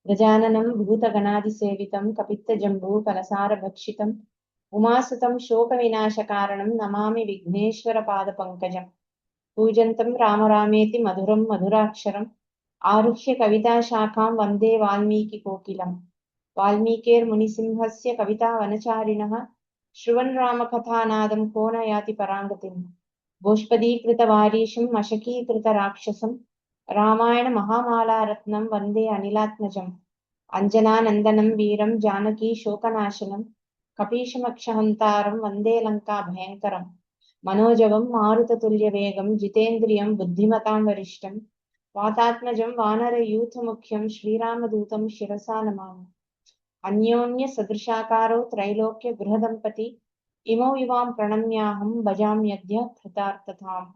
गजाननं भूतगणादिसेवितं कपित्थजम्बूफलसारभक्षितम् उमासुतं शोकविनाशकारणं नमामि विघ्नेश्वरपादपङ्कजम्। पूजन्तं राम रामेति मधुरं मधुराक्षरम् आरुह्य कविताशाखां वन्दे वाल्मीकिकोकिलम्। वाल्मीकिर्मुनिसिंहस्य कवितावनचारिणः शृण्वन् रामकथानादं को न याति पराङ्गतिम्। गोष्पदीकृतवारीशं मशकीकृतराक्षसं रामायणमहामालारत्नं वन्दे अनिलात्मजम्। अञ्जनानन्दनं वीरं जानकी शोकनाशनं कपीशमक्षहन्तारं वन्दे लङ्काभयङ्करम्। मनोजवं मारुततुल्यवेगं जितेन्द्रियं बुद्धिमतां वरिष्ठं वातात्मजं वानरयूथमुख्यं श्रीरामदूतं शिरसा नमामि। अन्योन्यसदृशाकारो त्रैलोक्यगृहदम्पती इमौ इवां प्रणम्याहं भजाम्यद्य कृतार्थताम्।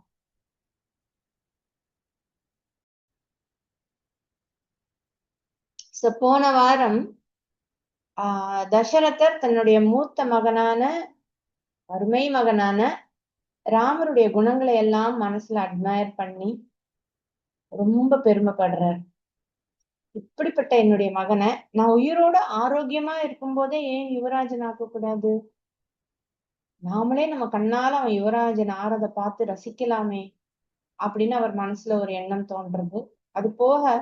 போன வாரம் தசரதர் தன்னுடைய மூத்த மகனான அருமை மகனான ராமருடைய குணங்களை எல்லாம் மனசுல அட்மயர் பண்ணி ரொம்ப பெருமைப்படுறார். இப்படிப்பட்ட என்னுடைய மகனை நான் உயிரோட ஆரோக்கியமா இருக்கும் போதே ஏன் யுவராஜன் ஆக்க கூடாது? நாமளே நம்ம கண்ணால அவன் யுவராஜன் ஆறத பார்த்து ரசிக்கலாமே அப்படின்னு அவர் மனசுல ஒரு எண்ணம் தோன்றது. அது போக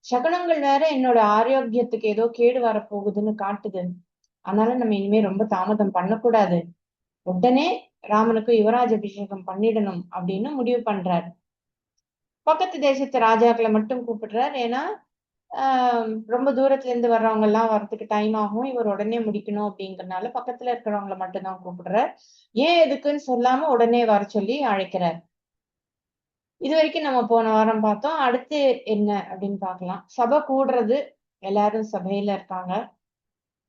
சகுனங்கள் வேற என்னோட ஆரோக்கியத்துக்கு ஏதோ கேடு வரப்போகுதுன்னு காட்டுது. அதனால நம்ம இனிமே ரொம்ப தாமதம் பண்ணக்கூடாது, உடனே ராமனுக்கு யுவராஜ அபிஷேகம் பண்ணிடணும் அப்படின்னு முடிவு பண்றாரு. பக்கத்து தேசத்து ராஜாக்களை மட்டும் கூப்பிடுறார். ஏன்னா ரொம்ப தூரத்துல இருந்து வர்றவங்க எல்லாம் வர்றதுக்கு டைம் ஆகும், இவர் உடனே முடிக்கணும் அப்படிங்கறதுனால பக்கத்துல இருக்கிறவங்களை மட்டும்தான் கூப்பிடுறார். ஏன் எதுக்குன்னு சொல்லாம உடனே வர சொல்லி அழைக்கிறார். இது வரைக்கும் நம்ம போன வாரம் பார்த்தோம். அடுத்து என்ன அப்படின்னு பார்க்கலாம். சபை கூடுறது, எல்லாரும் சபையில இருக்காங்க.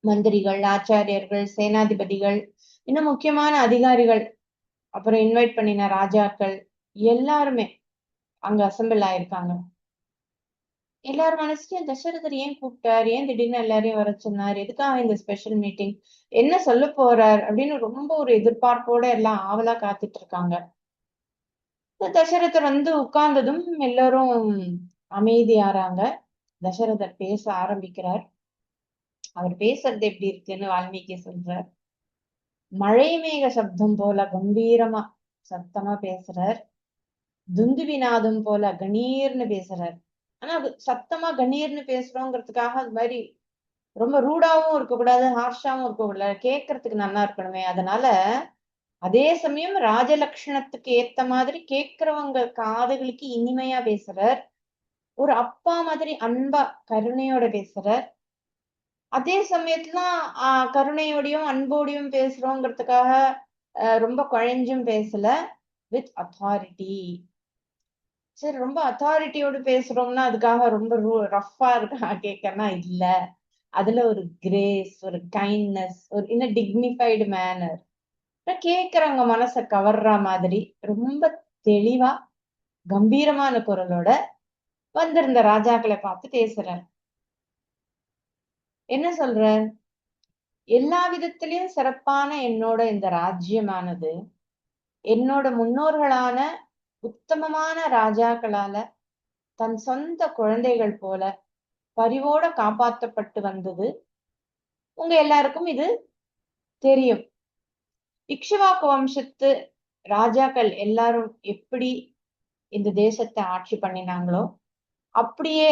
மந்திரிகள், ஆச்சாரியர்கள், சேனாதிபதிகள், இன்னும் முக்கியமான அதிகாரிகள், அப்புறம் இன்வைட் பண்ணின ராஜாக்கள் எல்லாருமே அங்க அசம்பிள் ஆயிருக்காங்க. எல்லாரும் மனசுலயும் தசரதர் ஏன் கூப்பிட்டார், ஏன் திடீர்னு எல்லாரையும் வர சொன்னார், எதுக்காக இந்த ஸ்பெஷல் மீட்டிங், என்ன சொல்ல போறார் அப்படின்னு ரொம்ப ஒரு எதிர்பார்ப்போட எல்லாம் ஆவலா காத்துட்டு இருக்காங்க. தசரதர் வந்து உட்கார்ந்ததும் எல்லாரும் அமைதியாறாங்க. தசரதர் பேச ஆரம்பிக்கிறார். அவர் பேசுறது எப்படி இருக்குன்னு வால்மீகி சொல்றார். மழை மேக சப்தம் போல கம்பீரமா சத்தமா பேசுறார். துந்துவிநாதம் போல கணீர்னு பேசுறார். ஆனா அது சத்தமா கணீர்னு பேசுறோங்கிறதுக்காக அது மாதிரி ரொம்ப ரூடாவும் இருக்கக்கூடாது, ஹார்ஷாவும் இருக்கக்கூடாது, கேட்கறதுக்கு நல்லா இருக்கணுமே. அதனால அதே சமயம் ராஜலட்சணத்துக்கு ஏத்த மாதிரி கேட்கிறவங்க காதுகளுக்கு இனிமையா பேசுறார். ஒரு அப்பா மாதிரி அன்பா கருணையோட பேசுறார். அதே சமயத்துல கருணையோடையும் அன்போடையும் பேசுறோங்கிறதுக்காக ரொம்ப குழைஞ்சும் பேசல, வித் அத்தாரிட்டி. சரி, ரொம்ப அத்தாரிட்டியோடு பேசுறோம்னா அதுக்காக ரொம்ப ரஃபா இருக்கா கேட்கறனா இல்ல, அதுல ஒரு கிரேஸ், ஒரு கைண்ட்னஸ், ஒரு இன்னும் டிக்னிஃபைடு மேனர், கேட்கிறவங்க மனசை கவர்ற மாதிரி ரொம்ப தெளிவா கம்பீரமான குரலோட வந்திருந்த ராஜாக்களை பார்த்து பேசுறார். என்ன சொல்ற? எல்லா விதத்திலையும் சிறப்பான என்னோட இந்த ராஜ்யமானது என்னோட முன்னோர்களான உத்தமமான ராஜாக்களால தன் சொந்த குழந்தைகள் போல பரிவோட காப்பாற்றப்பட்டு வந்தது. உங்க எல்லாருக்கும் இது தெரியும். இக்ஷவாக்கு வம்சத்து ராஜாக்கள் எல்லாரும் எப்படி இந்த தேசத்தை ஆட்சி பண்ணினாங்களோ அப்படியே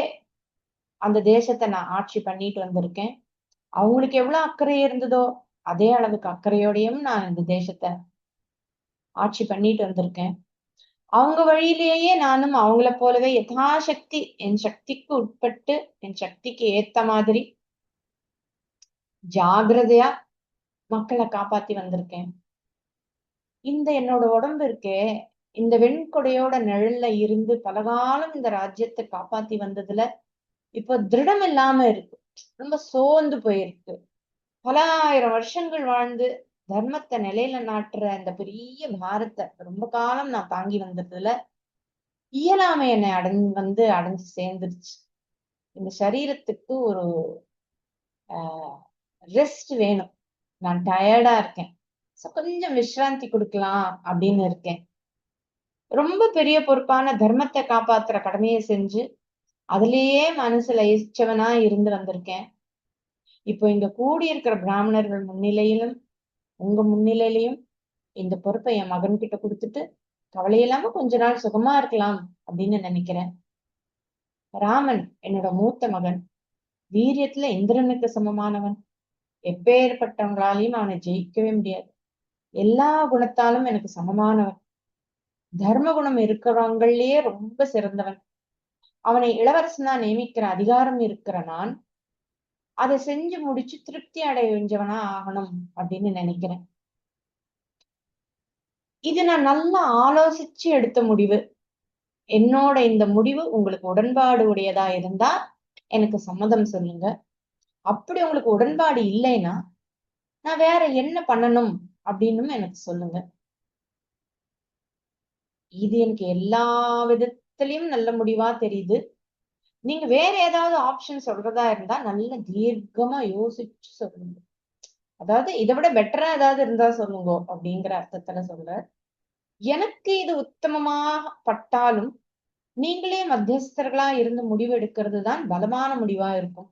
அந்த தேசத்தை நான் ஆட்சி பண்ணிட்டு வந்திருக்கேன். அவங்களுக்கு எவ்வளவு அக்கறை இருந்ததோ அதே அளவுக்கு அக்கறையோடையும் நான் இந்த தேசத்தை ஆட்சி பண்ணிட்டு வந்திருக்கேன். அவங்க வழியிலேயே நானும் அவங்கள போலவே யதாசக்தி என் சக்திக்கு உட்பட்டு என் சக்திக்கு ஏத்த மாதிரி ஜாகிரதையா மக்களை காப்பாத்தி வந்திருக்கேன். இந்த என்னோட உடம்பு இருக்கே, இந்த வெண்கொடையோட நிழல்ல இருந்து பலகாலம் இந்த ராஜ்யத்தை காப்பாத்தி வந்ததுல இப்போ திருடம் இல்லாம இருக்கு, ரொம்ப சோர்ந்து போயிருக்கு. பல ஆயிரம் வருஷங்கள் வாழ்ந்து தர்மத்தை நிலையில நாட்டுற இந்த பெரிய பாரத்தை ரொம்ப காலம் நான் தாங்கி வந்ததுல இயலாமை என்னை அடைஞ்சு சேர்ந்துருச்சு. இந்த சரீரத்துக்கு ஒரு ரெஸ்ட் வேணும். நான் டயர்டா இருக்கேன், கொஞ்சம் விசிராந்தி கொடுக்கலாம் அப்படின்னு இருக்கேன். ரொம்ப பெரிய பொறுப்பான தர்மத்தை காப்பாத்துற கடமையை செஞ்சு அதுலயே மனசுல இச்சவனா இருந்து வந்திருக்கேன். இப்போ இங்க கூடியிருக்கிற பிராமணர்கள் முன்னிலையிலும் உங்க முன்னிலையிலையும் இந்த பொறுப்பை என் மகன் கிட்ட கொடுத்துட்டு கவலை இல்லாம கொஞ்ச நாள் சுகமா இருக்கலாம் அப்படின்னு நினைக்கிறேன். ராமன் என்னோட மூத்த மகன், வீரியத்துல இந்திரனுக்கு சமமானவன். எப்பேற்பட்டவங்களாலையும் அவனை ஜெயிக்கவே முடியாது. எல்லா குணத்தாலும் எனக்கு சமமானவன். தர்ம குணம் இருக்கிறவங்களே ரொம்ப சிறந்தவன். அவனை இளவரசனா நியமிக்கிற அதிகாரம் இருக்கிற நான் அதை செஞ்சு முடிச்சு திருப்தி அடைஞ்சவனா ஆகணும் அப்படின்னு நினைக்கிறேன். இது நான் நல்லா ஆலோசிச்சு எடுத்த முடிவு. என்னோட இந்த முடிவு உங்களுக்கு உடன்பாடு உடையதா இருந்தா எனக்கு சம்மதம் சொல்லுங்க. அப்படி உங்களுக்கு உடன்பாடு இல்லைன்னா நான் வேற என்ன பண்ணணும் அப்படின்னு எனக்கு சொல்லுங்க. இது எனக்கு எல்லா விதத்திலயும் நல்ல முடிவா தெரியுது. நீங்க வேற ஏதாவது ஆப்ஷன் சொல்றதா இருந்தா நல்ல தீர்க்கமா யோசிச்சு சொல்லுங்க. அதாவது இதை விட பெட்டரா ஏதாவது இருந்தா சொல்லுங்க அப்படிங்கிற அர்த்தத்துல சொல்ற. எனக்கு இது உத்தமமாக பட்டாலும் நீங்களே மத்தியஸ்தர்களா இருந்து முடிவு எடுக்கிறது தான் பலமான முடிவா இருக்கும்.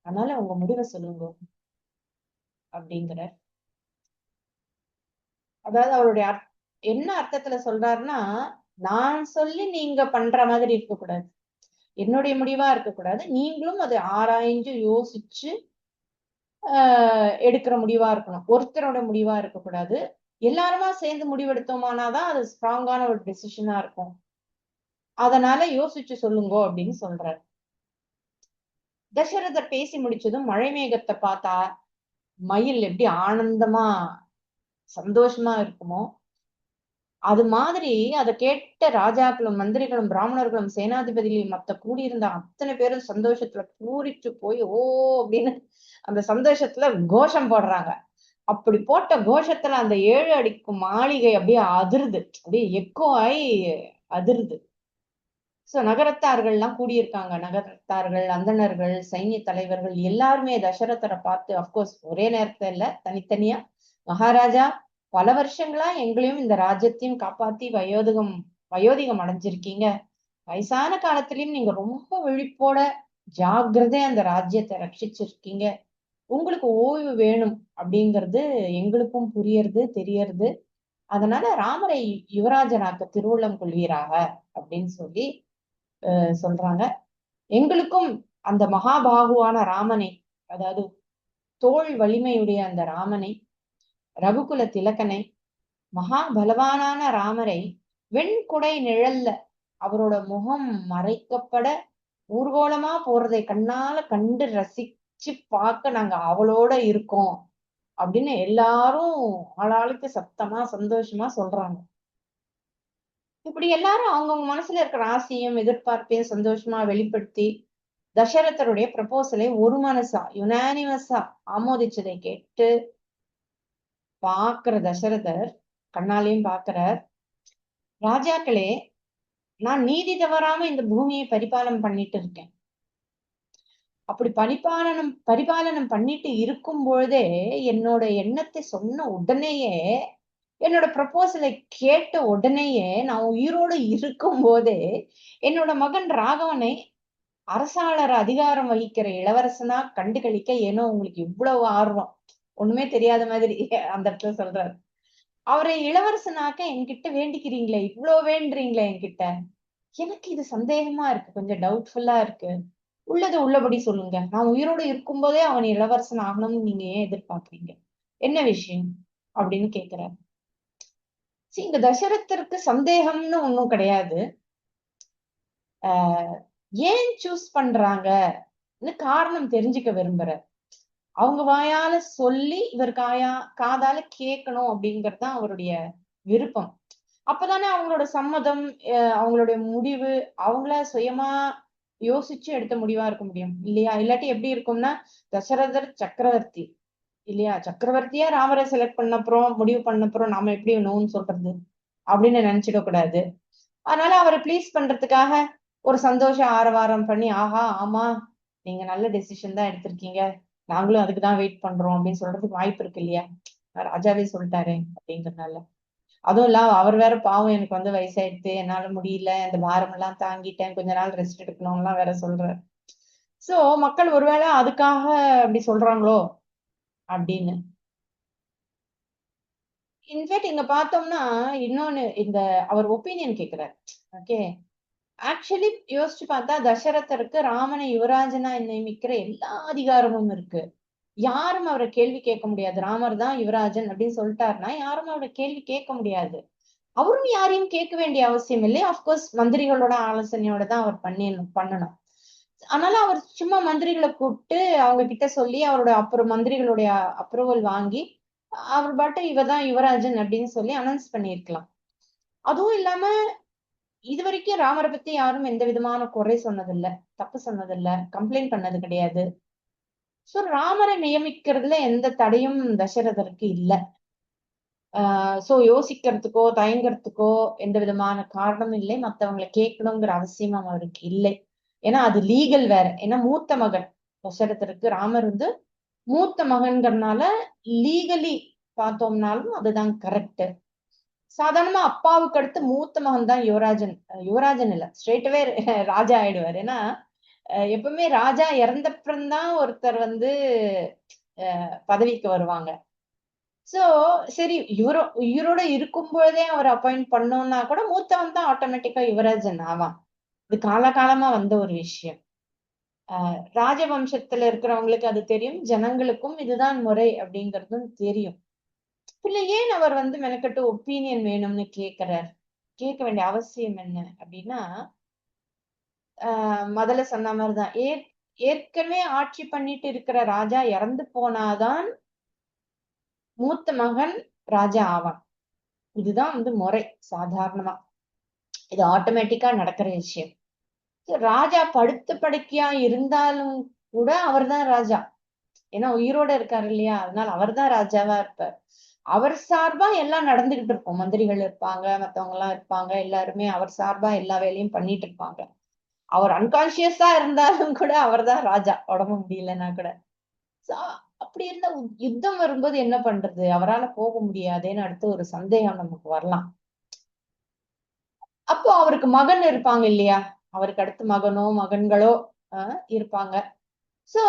அதனால உங்க முடிவை சொல்லுங்க அப்படிங்கிற. அதாவது அவருடைய என்ன அர்த்தத்துல சொல்றாருன்னா, நான் சொல்லி நீங்க பண்ற மாதிரி இருக்கக்கூடாது, என்னுடைய முடிவா இருக்கக்கூடாது, நீங்களும் அதை ஆராய்ஞ்சு யோசிச்சு எடுக்கிற முடிவா இருக்கணும். ஒருத்தரோட முடிவா இருக்கக்கூடாது. எல்லாருமா சேர்ந்து முடிவெடுத்தோமானாதான் அது ஸ்ட்ராங்கான ஒரு டெசிஷனா இருக்கும். அதனால யோசிச்சு சொல்லுங்க அப்படின்னு சொல்றாரு. தசரதர் பேசி முடிச்சதும் மழை மேகத்தை பார்த்தா மயில் எப்படி ஆனந்தமா சந்தோஷமா இருக்குமோ அது மாதிரி அதை கேட்ட ராஜாக்களும் மந்திரிகளும் பிராமணர்களும் சேனாதிபதிகளையும் மத்த கூடியிருந்த அத்தனை பேரும் சந்தோஷத்துல பூரிச்சு போய் ஓ அப்படின்னு அந்த சந்தோஷத்துல கோஷம் போடுறாங்க. அப்படி போட்ட கோஷத்துல அந்த 7 அடிக்கும் மாளிகை அப்படியே அதிருது, அப்படியே எக்கோ ஆகி அதிருது. சோ நகரத்தார்கள்லாம் கூடியிருக்காங்க. நகரத்தார்கள், அந்தணர்கள், சைன்ய தலைவர்கள் எல்லாருமே தசரதரை பார்த்து, அப்கோர்ஸ் ஒரே நேரத்துல இல்ல, தனித்தனியா, மகாராஜா பல வருஷங்களா எங்களையும் இந்த ராஜ்யத்தையும் காப்பாத்தி வயோதிகம் அடைஞ்சிருக்கீங்க. வயசான காலத்திலயும் நீங்க ரொம்ப விழிப்போட ஜாக்கிரதை அந்த ராஜ்யத்தை ரட்சிச்சிருக்கீங்க. உங்களுக்கு ஓய்வு வேணும் அப்படிங்கிறது எங்களுக்கும் புரியறது தெரியறது. அதனால ராமரை யுவராஜனாக்க திருவுள்ளம் கொள்வீராக அப்படின்னு சொல்லி சொல்றாங்க. எங்களுக்கும் அந்த மகாபாகுவான ராமனை, அதாவது தோல் வலிமையுடைய அந்த ராமனை, ரகுகுல திலகனை, மகா பலவானான ராமரை வெண்குடை நிழல்ல அவரோட முகம் மறைக்கப்பட ஊர்கோலமா போறதை கண்ணால கண்டு ரசிச்சு பார்க்க நாங்க அவளோட இருக்கோம் அப்படின்னு எல்லாரும் ஆளாளுக்கு சத்தமா சந்தோஷமா சொல்றாங்க. இப்படி எல்லாரும் அவங்கவுங்க மனசுல இருக்கிற ஆசையும் எதிர்பார்ப்பையும் சந்தோஷமா வெளிப்படுத்தி தசரதருடைய ப்ரப்போசலை ஒரு மனசா யுனானிமஸா ஆமோதிச்சதை கேட்டு பாக்குற தசரதர் கண்ணாலையும் பாக்குறார். ராஜாக்களே, நான் நீதி தவறாம இந்த பூமியை பரிபாலனம் பண்ணிட்டு இருக்கேன். அப்படி பரிபாலனம் பண்ணிட்டு இருக்கும் பொழுதே என்னோட எண்ணத்தை சொன்ன உடனேயே, என்னோட ப்ரப்போசலை கேட்ட உடனேயே, நான் உயிரோடு இருக்கும் போதே என்னோட மகன் ராகவனை அரசாளர் அதிகாரம் வகிக்கிற இளவரசனா கண்டுகளிக்க ஏனோ உங்களுக்கு இவ்வளவு ஆர்வம். ஒண்ணுமே தெரியாத மாதிரி அந்த இடத்துல சொல்றாரு. அவரை இளவரசனாக்க என்கிட்ட வேண்டிக்கிறீங்களே, இவ்வளவு வேண்டுறீங்களே என்கிட்ட, எனக்கு இது சந்தேகமா இருக்கு, கொஞ்சம் டவுட்ஃபுல்லா இருக்கு. உள்ளது உள்ளபடி சொல்லுங்க. நான் உயிரோடு இருக்கும் போதே அவன் இளவரசன் ஆகணும்னு நீங்க ஏன் எதிர்பார்க்கறீங்க, என்ன விஷயம் அப்படின்னு கேக்குறாரு. இங்க தசரதருக்கு சந்தேகம்னு ஒண்ணும் கிடையாது. ஏன் சூஸ் பண்றாங்கன்னு காரணம் தெரிஞ்சுக்க விரும்புற. அவங்க வாயால சொல்லி இவர் காதால கேட்கணும் அப்படிங்கறதுதான் அவருடைய விருப்பம். அப்பதானே அவங்களோட சம்மதம், அவங்களுடைய முடிவு அவங்கள சுயமா யோசிச்சு எடுத்த முடிவா இருக்க முடியும் இல்லையா? இல்லாட்டி எப்படி இருக்கும்னா, தசரதர் சக்கரவர்த்தி இல்லையா, சக்கரவர்த்தியா ராமரை செலக்ட் பண்ணப்புறம் முடிவு பண்ணப்புறம் நாம எப்படி நோன்னு சொல்றது அப்படின்னு நினைச்சிட கூடாது. அதனால அவரை ப்ளீஸ் பண்றதுக்காக ஒரு சந்தோஷம் ஆரவாரம் பண்ணி, ஆஹா ஆமா நீங்க நல்ல டெசிஷன் தான் எடுத்திருக்கீங்க, நாங்களும் அதுக்குதான் வெயிட் பண்றோம் அப்படின்னு சொல்றதுக்கு வாய்ப்பு இருக்கு இல்லையா? ராஜாவே சொல்லிட்டாரு அப்படிங்கறதுனால. அதுவும் இல்லாம அவர் வேற பாவம், எனக்கு வந்து வயசாயிடுத்து, என்னால முடியல, இந்த பாரம் எல்லாம் தாங்கிட்டேன், கொஞ்ச நாள் ரெஸ்ட் எடுக்கணும்லாம் வேற சொல்றாரு. சோ மக்கள் ஒருவேளை அதுக்காக அப்படி சொல்றாங்களோ அப்படின்னு. இன்ஃபேக்ட் இங்க பார்த்தோம்னா இன்னொன்னு, இந்த அவர் ஒப்பீனியன் கேக்குறாரு. ஓகே. ஆக்சுவலி யோசிச்சு பார்த்தா தசரதருக்கு ராமனை யுவராஜனா நியமிக்கிற எல்லா அதிகாரமும் இருக்கு. யாரும் அவரை கேள்வி கேட்க முடியாது. ராமர் தான் யுவராஜன் அப்படின்னு சொல்லிட்டாருன்னா யாரும் அவரை கேள்வி கேட்க முடியாது. அவரும் யாரையும் கேட்க வேண்டிய அவசியம் இல்லை. அப்கோர்ஸ் மந்திரிகளோட ஆலோசனையோட தான் அவர் பண்ணணும். அதனால அவர் சும்மா மந்திரிகளை கூப்பிட்டு அவங்க கிட்ட சொல்லி அவரோட அப்புறம் மந்திரிகளுடைய அப்ரூவல் வாங்கி அவர் பாட்டு இவதான் யுவராஜன் அப்படின்னு சொல்லி அனௌன்ஸ் பண்ணியிருக்கலாம். அதுவும் இல்லாம இது வரைக்கும் ராமரை பத்தி யாரும் எந்த விதமான குறை சொன்னதில்ல, தப்பு சொன்னதில்ல, கம்ப்ளைண்ட் பண்ணது கிடையாது. சோ ராமரை நியமிக்கிறதுல எந்த தடையும் தசரதருக்கு இல்ல. சோ யோசிக்கிறதுக்கோ தயங்குறதுக்கோ எந்த விதமான காரணமும் இல்லை. மத்தவங்களை கேட்கணுங்கிற அவசியம் அவருக்கு இல்லை. ஏன்னா அது லீகல் வேற. ஏன்னா மூத்த மகன் தசரதருக்கு, ராமர் வந்து மூத்த மகன்கிறதுனால லீகலி பார்த்தோம்னாலும் அதுதான் கரெக்ட். சாதாரணமா அப்பாவுக்கு அடுத்து மூத்த மகன் தான் யுவராஜன். யுவராஜன் இல்ல, ஸ்ட்ரெயிட்டவே ராஜா ஆயிடுவார். ஏன்னா எப்பவுமே ராஜா இறந்தப்புறம்தான் ஒருத்தர் வந்து பதவிக்கு வருவாங்க. சோ சரி, உயிரோட இருக்கும் பொழுதே அவர் அப்பாயிண்ட் பண்ணோம்னா கூட மூத்தவன் தான் ஆட்டோமேட்டிக்கா யுவராஜன் ஆவான். இது காலகாலமா வந்த ஒரு விஷயம். ராஜவம்சத்துல இருக்கிறவங்களுக்கு அது தெரியும், ஜனங்களுக்கும் இதுதான் முறை அப்படிங்கறதும் தெரியும். இல்ல ஏன் அவர் வந்து மெனக்கட்டு ஒப்பீனியன் வேணும்னு கேட்கிறார்? கேட்க வேண்டிய அவசியம் என்ன அப்படின்னா, முதல்ல சொன்ன மாதிரிதான் ஏற்கனவே ஆட்சி பண்ணிட்டு இருக்கிற ராஜா இறந்து போனாதான் மூத்த மகன் ராஜா ஆவான். இதுதான் வந்து முறை சாதாரணமா. இது ஆட்டோமேட்டிக்கா நடக்கிற விஷயம். ராஜா படுத்த படுக்கையா இருந்தாலும் கூட அவர்தான் ராஜா. ஏன்னா உயிரோட இருக்காரு இல்லையா, அதனால அவர்தான் ராஜாவா இருப்பார். அவர் சார்பா எல்லாம் நடந்துகிட்டு இருக்கும். மந்திரிகள் இருப்பாங்க, மத்தவங்க எல்லாம் இருப்பாங்க, எல்லாருமே அவர் சார்பா எல்லா வேலையும் பண்ணிட்டு இருப்பாங்க. அவர் அன்கான்சியஸா இருந்தாலும் கூட அவர்தான் ராஜா, உடம்பு முடியலன்னா கூட. அப்படி இருந்த யுத்தம் வரும்போது என்ன பண்றது, அவரால போக முடியாதேன்னு அடுத்து ஒரு சந்தேகம் நமக்கு வரலாம். அப்போ அவருக்கு மகன் இருப்பாங்க இல்லையா, அவருக்கு அடுத்து மகனோ மகன்களோ இருப்பாங்க. சோ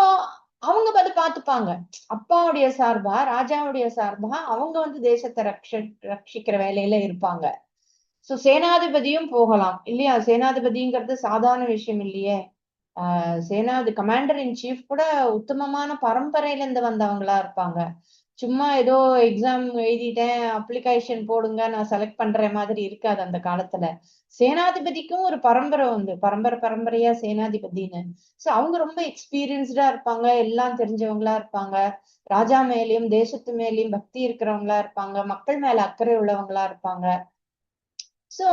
அவங்க அதை பார்த்துப்பாங்க. அப்பாவுடைய சார்பா, ராஜாவுடைய சார்பா அவங்க வந்து தேசத்தை ரட்சிக்கிற வேலையில இருப்பாங்க. சோ சேனாதிபதியும் போகலாம் இல்லையா. சேனாதிபதிங்கிறது சாதாரண விஷயம் இல்லையே. கமாண்டர் இன் சீஃப் கூட உத்தமமான பரம்பரையில இருந்து வந்தவங்களா இருப்பாங்க. சும்மா ஏதோ எக்ஸாம் எழுதிட்டேன், அப்ளிகேஷன் போடுங்க, நான் செலக்ட் பண்ற மாதிரி இருக்காது அந்த காலத்துல. சேனாதிபதிக்கும் ஒரு பரம்பரை உண்டு, பரம்பரையா சேனாதிபதினு. சோ அவங்க ரொம்ப எக்ஸ்பீரியன்ஸ்டா இருப்பாங்க, எல்லாம் தெரிஞ்சவங்களா இருப்பாங்க. ராஜா மேலயும் தேசத்து மேலயும் பக்தி இருக்கிறவங்களா இருப்பாங்க, மக்கள் மேல அக்கறை உள்ளவங்களா இருப்பாங்க. சோ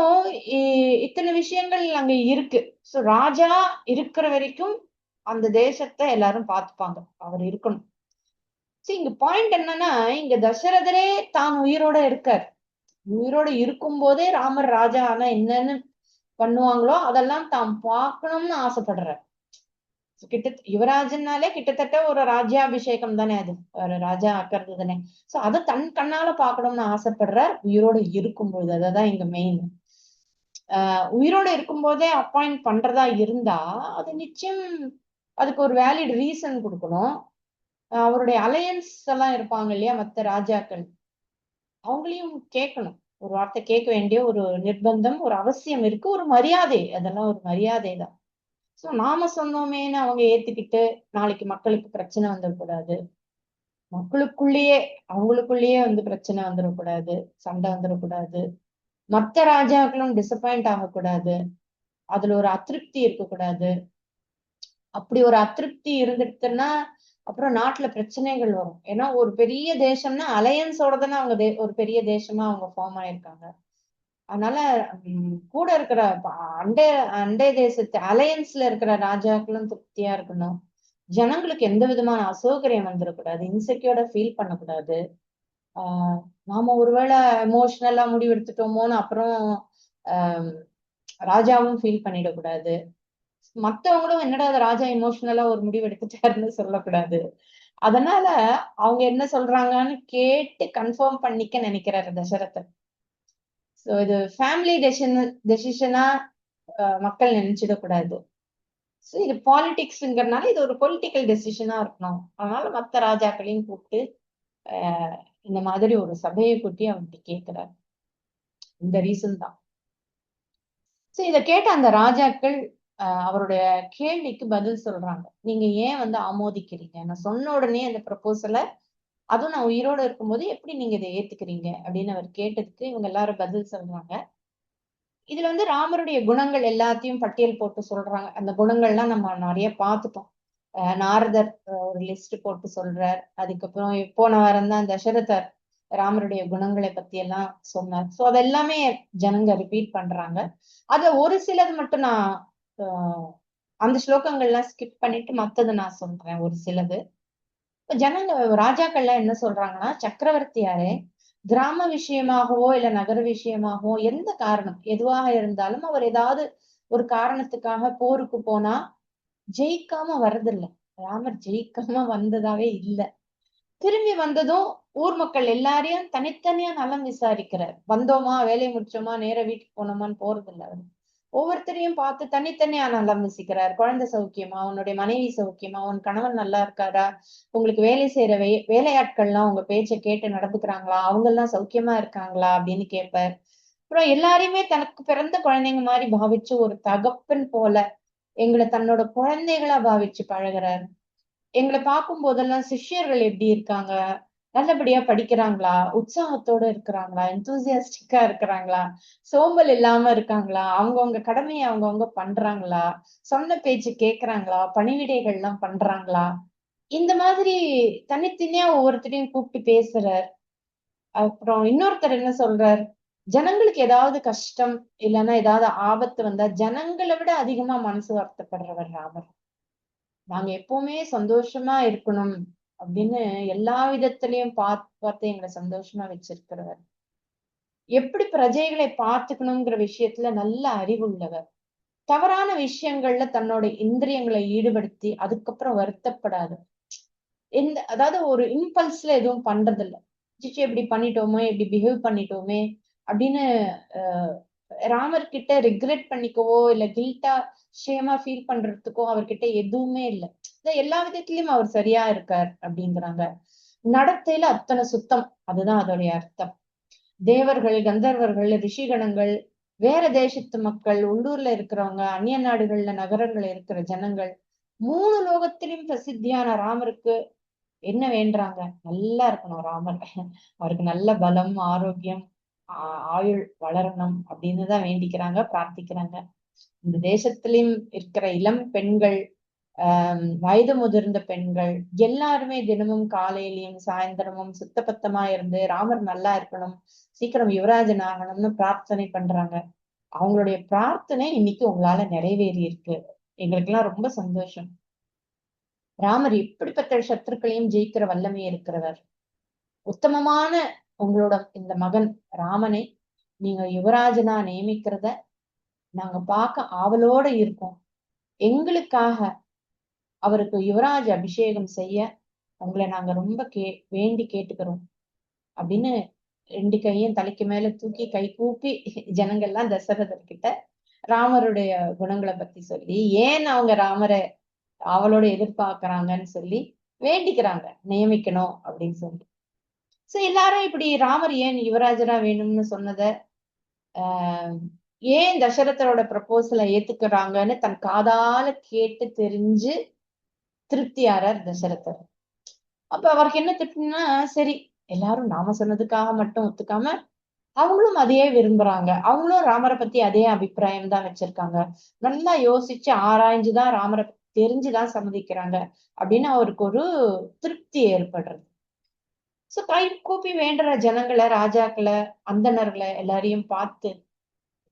இத்தனை விஷயங்கள் அங்க இருக்கு. சோ ராஜா இருக்கிற வரைக்கும் அந்த தேசத்தை எல்லாரும் பார்த்துப்பாங்க, அவர் இருக்கணும். சரி, இங்க பாயிண்ட் என்னன்னா, இங்க தசரதரே தான் உயிரோட இருக்கார். உயிரோட இருக்கும் போதே ராமர் ராஜா ஆனா என்னன்னு பண்ணுவாங்களோ அதெல்லாம் தான் பார்க்கணும்னு ஆசைப்படுறார். யுவராஜன்னாலே கிட்டத்தட்ட ஒரு ராஜ்யாபிஷேகம் தானே, அது ஒரு ராஜா ஆக்குறது தானே. சோ அதை தன் கண்ணால பாக்கணும்னு ஆசைப்படுறார் உயிரோட இருக்கும் பொழுது. அததான் இங்க மெயின். உயிரோட இருக்கும் போதே அப்பாயிண்ட் பண்றதா இருந்தா அது நிச்சயம் அதுக்கு ஒரு வேலிட் ரீசன் கொடுக்கணும். அவருடைய அலையன்ஸ் எல்லாம் இருப்பாங்க இல்லையா, மத்த ராஜாக்கள், அவங்களையும் கேட்கணும். ஒரு வார்த்தை கேட்க வேண்டிய ஒரு நிர்பந்தம், ஒரு அவசியம் இருக்கு, ஒரு மரியாதை, அதெல்லாம் ஒரு மரியாதை தான். சோ நாம சொன்னோமேன்னு அவங்க ஏத்துக்கிட்டு நாளைக்கு மக்களுக்கு பிரச்சனை வந்துடக்கூடாது, மக்களுக்குள்ளேயே அவங்களுக்குள்ளேயே வந்து பிரச்சனை வந்துடக்கூடாது, சண்டை வந்துடக்கூடாது, மத்த ராஜாக்களும் டிசப்பாயிண்ட் ஆகக்கூடாது, அதுல ஒரு அதிருப்தி இருக்கக்கூடாது. அப்படி ஒரு அதிருப்தி இருந்துட்டுன்னா அப்புறம் நாட்டுல பிரச்சனைகள் வரும். ஏன்னா ஒரு பெரிய தேசம்னா அலையன்ஸோட தானே அவங்க ஒரு பெரிய தேசமா அவங்க ஃபார்ம் ஆயிருக்காங்க. அதனால கூட இருக்கிற அண்டை அண்டை தேசத்து அலையன்ஸ்ல இருக்கிற ராஜாக்களும் திருப்தியா இருக்கணும். ஜனங்களுக்கு எந்த விதமான அசௌகரியம் வந்துடக்கூடாது, இன்செக்யூர்டா ஃபீல் பண்ணக்கூடாது. நாம ஒருவேளை எமோஷனலா முடிவு எடுத்துட்டோமோன்னு அப்புறம் ராஜாவும் ஃபீல் பண்ணிடக்கூடாது. மத்தவங்களும் என்னடா ராஜா எமோஷனலா ஒரு முடிவு எடுத்துட்டாருன்னு சொல்லக்கூடாது. அதனால அவங்க என்ன சொல்றாங்கன்னு கேட்டு கன்ஃபார்ம் பண்ணிக்க நினைக்கிறாரு தசரதர். சோ இது ஃபேமிலி டெசிஷனா மக்கள் நினைச்சிடக்கூடாது. சோ இது பாலிடிக்ஸ்ங்கிறதுனால இது ஒரு பொலிட்டிக்கல் டெசிஷனா இருக்கணும். அதனால மத்த ராஜாக்களையும் கூப்பிட்டு இந்த மாதிரி ஒரு சபையை கூட்டி அவர்கிட்ட கேட்கிறார். இந்த ரீசன் தான். சோ இத கேட்ட அந்த ராஜாக்கள் அவருடைய கேள்விக்கு பதில் சொல்றாங்க. நீங்க ஏன் ஆமோதிக்கிறீங்க? நான் சொன்ன உடனே அந்த ப்ரப்போசல, அதுவும் நான் உயிரோட இருக்கும்போது எப்படி நீங்க இதை ஏத்துக்கிறீங்க அப்படின்னு அவர் கேட்டதுக்கு இவங்க எல்லாரும் பதில் சொல்றாங்க. இதுல ராமருடைய குணங்கள் எல்லாத்தையும் பட்டியல் போட்டு சொல்றாங்க. அந்த குணங்கள்லாம் நம்ம நிறைய பார்த்துட்டோம். நாரதர் ஒரு லிஸ்ட் போட்டு சொல்றார். அதுக்கப்புறம் போன வாரம் தான் தசரதர் ராமருடைய குணங்களை பத்தி எல்லாம் சொன்னார். சோ அதெல்லாமே ஜனங்க ரிப்பீட் பண்றாங்க. அதுல ஒரு சிலது மட்டும் நான் அந்த ஸ்லோகங்கள்லாம் ஸ்கிப் பண்ணிட்டு மத்தது நான் சொல்றேன் ஒரு சிலது. ஜனங்க ராஜாக்கள்லாம் என்ன சொல்றாங்கன்னா, சக்கரவர்த்தியாரே கிராம விஷயமாகவோ இல்ல நகர விஷயமாகவோ எந்த காரணம் எதுவாக இருந்தாலும் அவர் ஏதாவது ஒரு காரணத்துக்காக போருக்கு போனா ஜெயிக்காம வர்றதில்ல. ராமர் ஜெயிக்காம வந்ததாவே இல்ல. திரும்பி வந்ததும் ஊர் மக்கள் எல்லாரையும் தனித்தனியா நலம் விசாரிக்கிறார். வந்தோமா, வேலையை முடிச்சோமா, நேர வீட்டுக்கு போனோமான்னு போறதில்ல அவரு. ஒவ்வொருத்தரையும் பார்த்து தனித்தனியா நலம் விசிக்கிறார். குழந்தை சௌக்கியமா, உன்னுடைய மனைவி சௌக்கியமா, உன் கணவன் நல்லா இருக்காரா, உங்களுக்கு வேலை செய்யற வேலையாட்கள்லாம் உங்க பேச்சை கேட்டு நடந்துக்கிறாங்களா, அவங்க எல்லாம் சௌக்கியமா இருக்காங்களா அப்படின்னு கேட்பார். அப்புறம் எல்லாரையுமே தனக்கு பிறந்த குழந்தைங்க மாதிரி பாவிச்சு ஒரு தகப்பன் போல எங்களை தன்னோட குழந்தைகளா பாவிச்சு பழகுறாரு. எங்களை பார்க்கும் போதெல்லாம் சிஷ்யர்கள் எப்படி இருக்காங்க, நல்லபடியா படிக்கிறாங்களா, உற்சாகத்தோட இருக்கிறாங்களா, எந்தூசியாஸ்டிக்கா இருக்கிறாங்களா, சோம்பல் இல்லாம இருக்காங்களா, அவங்கவங்க கடமையை அவங்கவங்க பண்றாங்களா, சொன்ன பேச்சு கேட்கறாங்களா, பணிவிடைகள் எல்லாம் பண்றாங்களா, இந்த மாதிரி தனித்தனியா ஒவ்வொருத்தரையும் கூப்பிட்டு பேசுறார். அப்புறம் இன்னொருத்தர் என்ன சொல்றார், ஜனங்களுக்கு ஏதாவது கஷ்டம் இல்லைன்னா ஏதாவது ஆபத்து வந்தா ஜனங்களை விட அதிகமா மனசு வருத்தப்படுறவர் ராமர். நாங்க எப்பவுமே சந்தோஷமா இருக்கணும் அப்படின்னு எல்லா விதத்திலையும் பார்த்து பார்த்து எங்களை சந்தோஷமா வச்சிருக்கிறவர். எப்படி பிரஜைகளை பார்த்துக்கணுங்கிற விஷயத்துல நல்ல அறிவு உள்ளவர். தவறான விஷயங்கள்ல தன்னோட இந்திரியங்களை ஈடுபடுத்தி அதுக்கப்புறம் வருத்தப்படாது. அதாவது ஒரு இம்பல்ஸ்ல எதுவும் பண்றது இல்ல. சிச்சி இப்படி பண்ணிட்டோமே, இப்படி பிஹேவ் பண்ணிட்டோமே அப்படின்னு அஹ் ராமர் கிட்ட ரிக்ரெட் பண்ணிக்கவோ இல்ல கில்ட்டா ஷேமா ஃபீல் பண்றதுக்கோ அவர்கிட்ட எதுவுமே இல்லை. எல்லா விதத்திலயும் அவர் சரியா இருக்கார் அப்படிங்கிறாங்க. நடத்தையில அத்தனை சுத்தம், அதுதான் அதோடைய அர்த்தம். தேவர்கள், கந்தர்வர்கள், ரிஷிகணங்கள், வேற தேசத்து மக்கள், உள்ளூர்ல இருக்கிறவங்க, அந்நிய நாடுகள்ல நகரங்கள்ல இருக்கிற ஜனங்கள், 3 லோகத்திலும் பிரசித்தியான ராமருக்கு என்ன வேண்டுறாங்க? நல்லா இருக்கணும் ராமர். அவருக்கு நல்ல பலம், ஆரோக்கியம், ஆயுள் வளரணும் அப்படின்னு தான் வேண்டிக்கிறாங்க, பிரார்த்திக்கிறாங்க. இந்த தேசத்திலும் இருக்கிற இளம் பெண்கள், வயது முதிர்ந்த பெண்கள் எல்லாருமே தினமும் காலையிலயும் சாயந்தரமும் சுத்தபத்தமா இருந்து ராமர் நல்லா இருக்கணும், சீக்கிரம் யுவராஜன் ஆகணும்னு பிரார்த்தனை பண்றாங்க. அவங்களுடைய பிரார்த்தனை இன்னைக்கு உங்களால நிறைவேறி இருக்கு. எங்களுக்கு எல்லாம் ரொம்ப சந்தோஷம். ராமர் எப்படிப்பட்ட சத்துருக்களையும் ஜெயிக்கிற வல்லமை இருக்கிறவர். உத்தமமான உங்களோட இந்த மகன் ராமனை நீங்க யுவராஜனா நியமிக்கிறத நாங்க பார்க்க ஆவலோட இருக்கோம். எங்களுக்காக அவருக்கு யுவராஜ் அபிஷேகம் செய்ய உங்களை நாங்க ரொம்ப வேண்டி கேட்டுக்கிறோம் அப்படின்னு 2 கையும் தலைக்கு மேல தூக்கி கை கூப்பி ஜனங்கள்லாம் தசரதர் கிட்ட ராமருடைய குணங்களை பத்தி சொல்லி ஏன் அவங்க ராமரை அவளோட எதிர்பார்க்கறாங்கன்னு சொல்லி வேண்டிக்கிறாங்க, நியமிக்கணும் அப்படின்னு சொல்லி. சோ எல்லாரும் இப்படி ராமர் ஏன் யுவராஜரா வேணும்னு சொன்னத ஏன் தசரதரோட ப்ரப்போசலை ஏத்துக்கிறாங்கன்னு தன் காதால கேட்டு தெரிஞ்சு திருப்தியாரார் தசரதர். அப்ப அவருக்கு என்ன திருப்தினா, சரி எல்லாரும் நாம சொன்னதுக்காக மட்டும் ஒத்துக்காம அவங்களும் அதையே விரும்புறாங்க, அவங்களும் ராமரை பத்தி அதே அபிப்பிராயம் தான் வச்சிருக்காங்க, நல்லா யோசிச்சு ஆராய்ஞ்சுதான் ராமரை தெரிஞ்சுதான் சம்மதிக்கிறாங்க அப்படின்னு அவருக்கு ஒரு திருப்தி ஏற்படுறது. சோ கை கூப்பி வேண்டுற ஜனங்களை, ராஜாக்களை, அந்தணர்களை எல்லாரையும் பார்த்து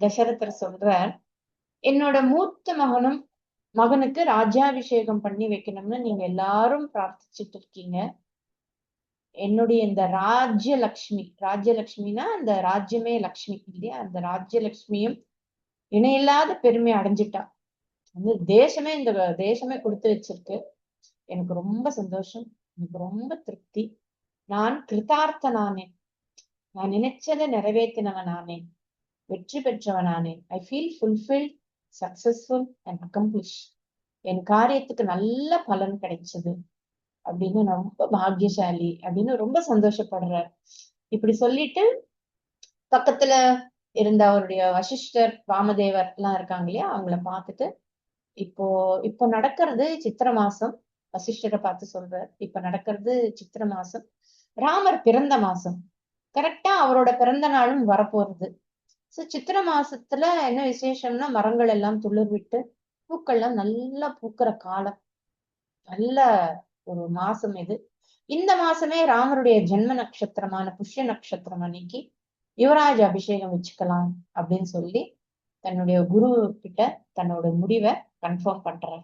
தசரதர் சொல்றார், என்னோட மூத்த மகனுக்கு ராஜ்யாபிஷேகம் பண்ணி வைக்கணும்னு நீங்க எல்லாரும் பிரார்த்திச்சுட்டு இருக்கீங்க. என்னுடைய இந்த ராஜ்யலட்சுமினா அந்த ராஜ்யமே லட்சுமி இல்லையா, அந்த ராஜ்யலட்சுமியும் இணையில்லாத பெருமை அடைஞ்சிட்டா. தேசமே இந்த தேசமே கொடுத்து வச்சிருக்கு. எனக்கு ரொம்ப சந்தோஷம், எனக்கு ரொம்ப திருப்தி. நான் கிருதார்த்தனானேன், நான் நினைச்சதை நிறைவேற்றினவன் ஆனேன். வெற்றி பெற்றவனானேன். I feel fulfilled, successful and accomplish. என் காரியத்துக்கு நல்ல பலன் கிடைச்சது அப்படின்னு, ரொம்ப பாக்கியசாலி அப்படின்னு ரொம்ப சந்தோஷப்படுறார். இப்படி சொல்லிட்டு பக்கத்துல இருந்த அவருடைய வசிஷ்டர், வாமதேவர் எல்லாம் இருக்காங்க இல்லையா, அவங்கள பார்த்துட்டு, இப்போ நடக்கிறது சித்திர மாசம். வசிஷ்டரை பார்த்து சொல்றார், இப்ப நடக்கிறது சித்திர மாசம், ராமர் பிறந்த மாசம். கரெக்டா அவரோட பிறந்த நாளும் வரப்போறது. சோ சித்திர மாசத்துல என்ன விசேஷம்னா, மரங்கள் எல்லாம் துளிர் விட்டு பூக்கள்லாம் நல்லா பூக்கிற காலம். நல்ல ஒரு மாசம் இது. இந்த மாசமே ராமருடைய ஜென்ம நட்சத்திரமான புஷ்ய நட்சத்திரம் அன்னைக்கு யுவராஜ அபிஷேகம் வச்சுக்கலாம் அப்படின்னு சொல்லி தன்னுடைய குரு கிட்ட தன்னோட முடிவை கன்ஃபார்ம் பண்றார்.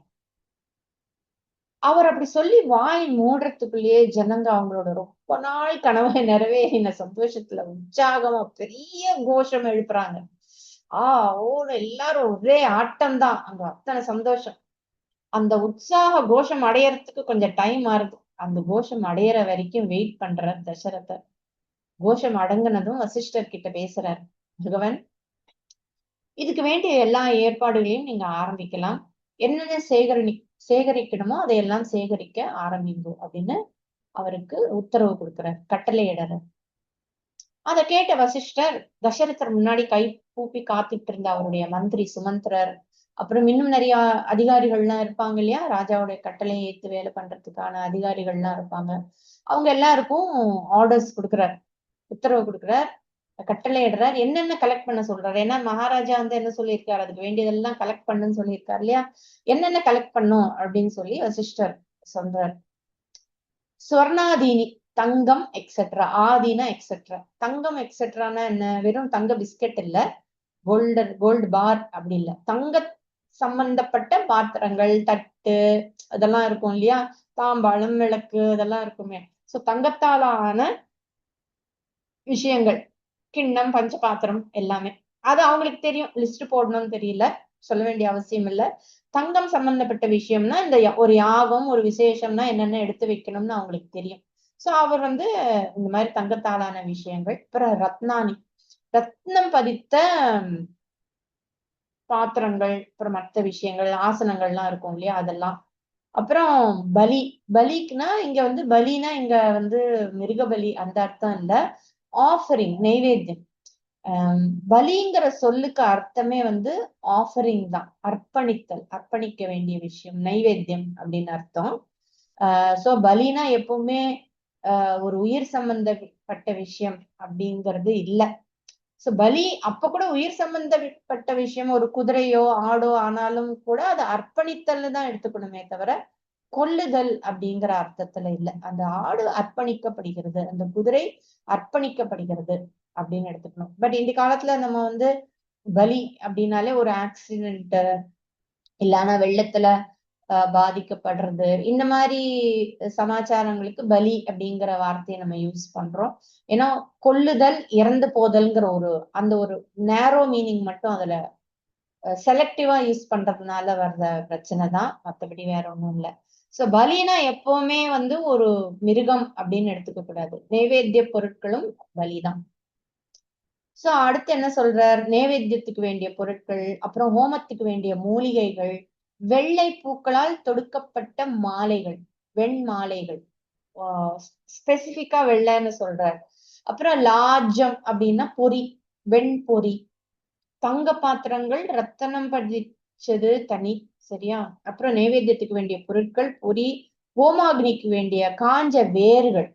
அவர் அப்படி சொல்லி வாய் மூடுறதுக்குள்ளேயே ஜனங்க அவங்களோட ரொம்ப நாள் கனவை நிறைவேறின சந்தோஷத்துல உற்சாகமா பெரிய கோஷம் எழுப்புறாங்க. ஓட எல்லாரும் ஒரே ஆட்டம் தான், அங்க அத்தனை சந்தோஷம். அந்த உற்சாக கோஷம் அடையறதுக்கு கொஞ்சம் டைம் ஆறுது. அந்த கோஷம் அடையிற வரைக்கும் வெயிட் பண்ற தசரதர். கோஷம் அடங்குனதும் வசிஷ்டர் கிட்ட பேசுறார், பகவன், இதுக்கு வேண்டிய எல்லா ஏற்பாடுகளையும் நீங்க ஆரம்பிக்கலாம். என்னென்ன சேகரிக்கணுமோ அதையெல்லாம் சேகரிக்க ஆரம்பிங்க அப்படின்னு அவருக்கு உத்தரவு கொடுக்கிறார், கட்டளையிடற. அதை கேட்ட வசிஷ்டர் தசரதர் முன்னாடி கை கூப்பி காத்துட்டு இருந்த அவருடைய மந்திரி சுமந்திரர், அப்புறம் இன்னும் நிறைய அதிகாரிகள்லாம் இருப்பாங்க இல்லையா, ராஜாவுடைய கட்டளையை ஏத்து வேலை பண்றதுக்கான அதிகாரிகள்லாம் இருப்பாங்க. அவங்க எல்லாருக்கும் ஆர்டர்ஸ் கொடுக்குறார், உத்தரவு கொடுக்குறார், கட்டளையிடுறார். என்னென்ன கலெக்ட் பண்ண சொல்றாரு. ஏன்னா மகாராஜா வந்து என்ன சொல்லியிருக்காரு, அதுக்கு வேண்டியதெல்லாம் கலெக்ட் பண்ணுன்னு சொல்லியிருக்காரு இல்லையா. என்னென்ன கலெக்ட் பண்ணும் அப்படின்னு சொல்லி வசிஷ்டர் சொல்றார். ஸ்வர்ணாதீனி, தங்கம் எக்ஸெட்ரா, ஆதீனா எக்ஸெட்ரா. தங்கம் எக்ஸெட்ரானா என்ன, வெறும் தங்க பிஸ்கெட் இல்ல, கோல்டு பார் அப்படி இல்ல, தங்க சம்பந்தப்பட்ட பாத்திரங்கள், தட்டு அதெல்லாம் இருக்கும் இல்லையா, தாம்பாளம், விளக்கு இதெல்லாம் இருக்குமே. சோ தங்கத்தாலான விஷயங்கள், கிண்ணம், பஞ்ச பாத்திரம் எல்லாமே. அது அவங்களுக்கு தெரியும், லிஸ்ட் போடணும்னு தெரியல, சொல்ல வேண்டிய அவசியம் இல்ல. தங்கம் சம்பந்தப்பட்ட விஷயம்னா இந்த ஒரு யாகம் ஒரு விசேஷம்னா என்னென்ன எடுத்து வைக்கணும்னு அவங்களுக்கு தெரியும். சோ அவர் வந்து இந்த மாதிரி தங்கத்தாலான விஷயங்கள், அப்புறம் ரத்னானி, ரத்னம் பதித்த பாத்திரங்கள், அப்புறம் மற்ற விஷயங்கள், ஆசனங்கள்லாம் இருக்கும் இல்லையா அதெல்லாம். அப்புறம் பலி, பலிக்குன்னா இங்க வந்து பலினா இங்க வந்து மிருக பலி அந்த அர்த்தம் இல்ல, ஆஃபரிங், நைவேத்தியம். பலிங்கிற சொல்லுக்கு அர்த்தமே வந்து ஆஃபரிங் தான், அர்ப்பணித்தல், அர்ப்பணிக்க வேண்டிய விஷயம், நைவேத்தியம் அப்படின்னு அர்த்தம். சோ பலினா எப்பவுமே ஒரு உயிர் சம்பந்தப்பட்ட விஷயம் அப்படிங்கிறது இல்ல. சோ பலி அப்ப கூட உயிர் சம்பந்தப்பட்ட விஷயம், ஒரு குதிரையோ ஆடோ ஆனாலும் கூட அது அர்ப்பணித்தல்னு தான் எடுத்துக்கணுமே தவிர கொல்லுதல் அப்படிங்கிற அர்த்தத்துல இல்ல. அந்த ஆடு அர்ப்பணிக்கப்படுகிறது, அந்த குதிரை அர்ப்பணிக்கப்படுகிறது அப்படின்னு எடுத்துக்கணும். பட் இந்த காலத்துல நம்ம வந்து பலி அப்படின்னாலே ஒரு ஆக்சிடென்ட் இல்லைன்னா வெள்ளத்துல பாதிக்கப்படுறது, இந்த மாதிரி சமாச்சாரங்களுக்கு பலி அப்படிங்கிற வார்த்தையை நம்ம யூஸ் பண்றோம். ஏன்னா கொல்லுதல், இறந்து போதல்ங்கிற அந்த ஒரு நேரோ மீனிங் மட்டும் அதுல செலக்டிவா யூஸ் பண்றதுனால வர்ற பிரச்சனை தான், மற்றபடி வேற ஒண்ணும் இல்லை. சோ பலினா எப்பவுமே வந்து ஒரு மிருகம் அப்படின்னு எடுத்துக்க கூடாது, நைவேத்திய பொருட்களும் பலிதான். சோ அடுத்து என்ன சொல்றார், நைவேத்தியத்துக்கு வேண்டிய பொருட்கள், அப்புறம் ஹோமத்துக்கு வேண்டிய மூலிகைகள், வெள்ளை பூக்களால் தொடுக்கப்பட்ட மாலைகள், வெண் மாலைகள், ஸ்பெசிபிக்கா வெள்ளைன்னு சொல்றார். அப்புறம் லாஜம் அப்படின்னா பொறி, வெண் பொறி, தங்க பாத்திரங்கள், ரத்தனம் பதிச்சது தனி, சரியா. அப்புறம் நைவேத்தியத்துக்கு வேண்டிய பொருட்கள் பொறி, ஹோமாக்னிக்கு வேண்டிய காஞ்ச வேர்கள்,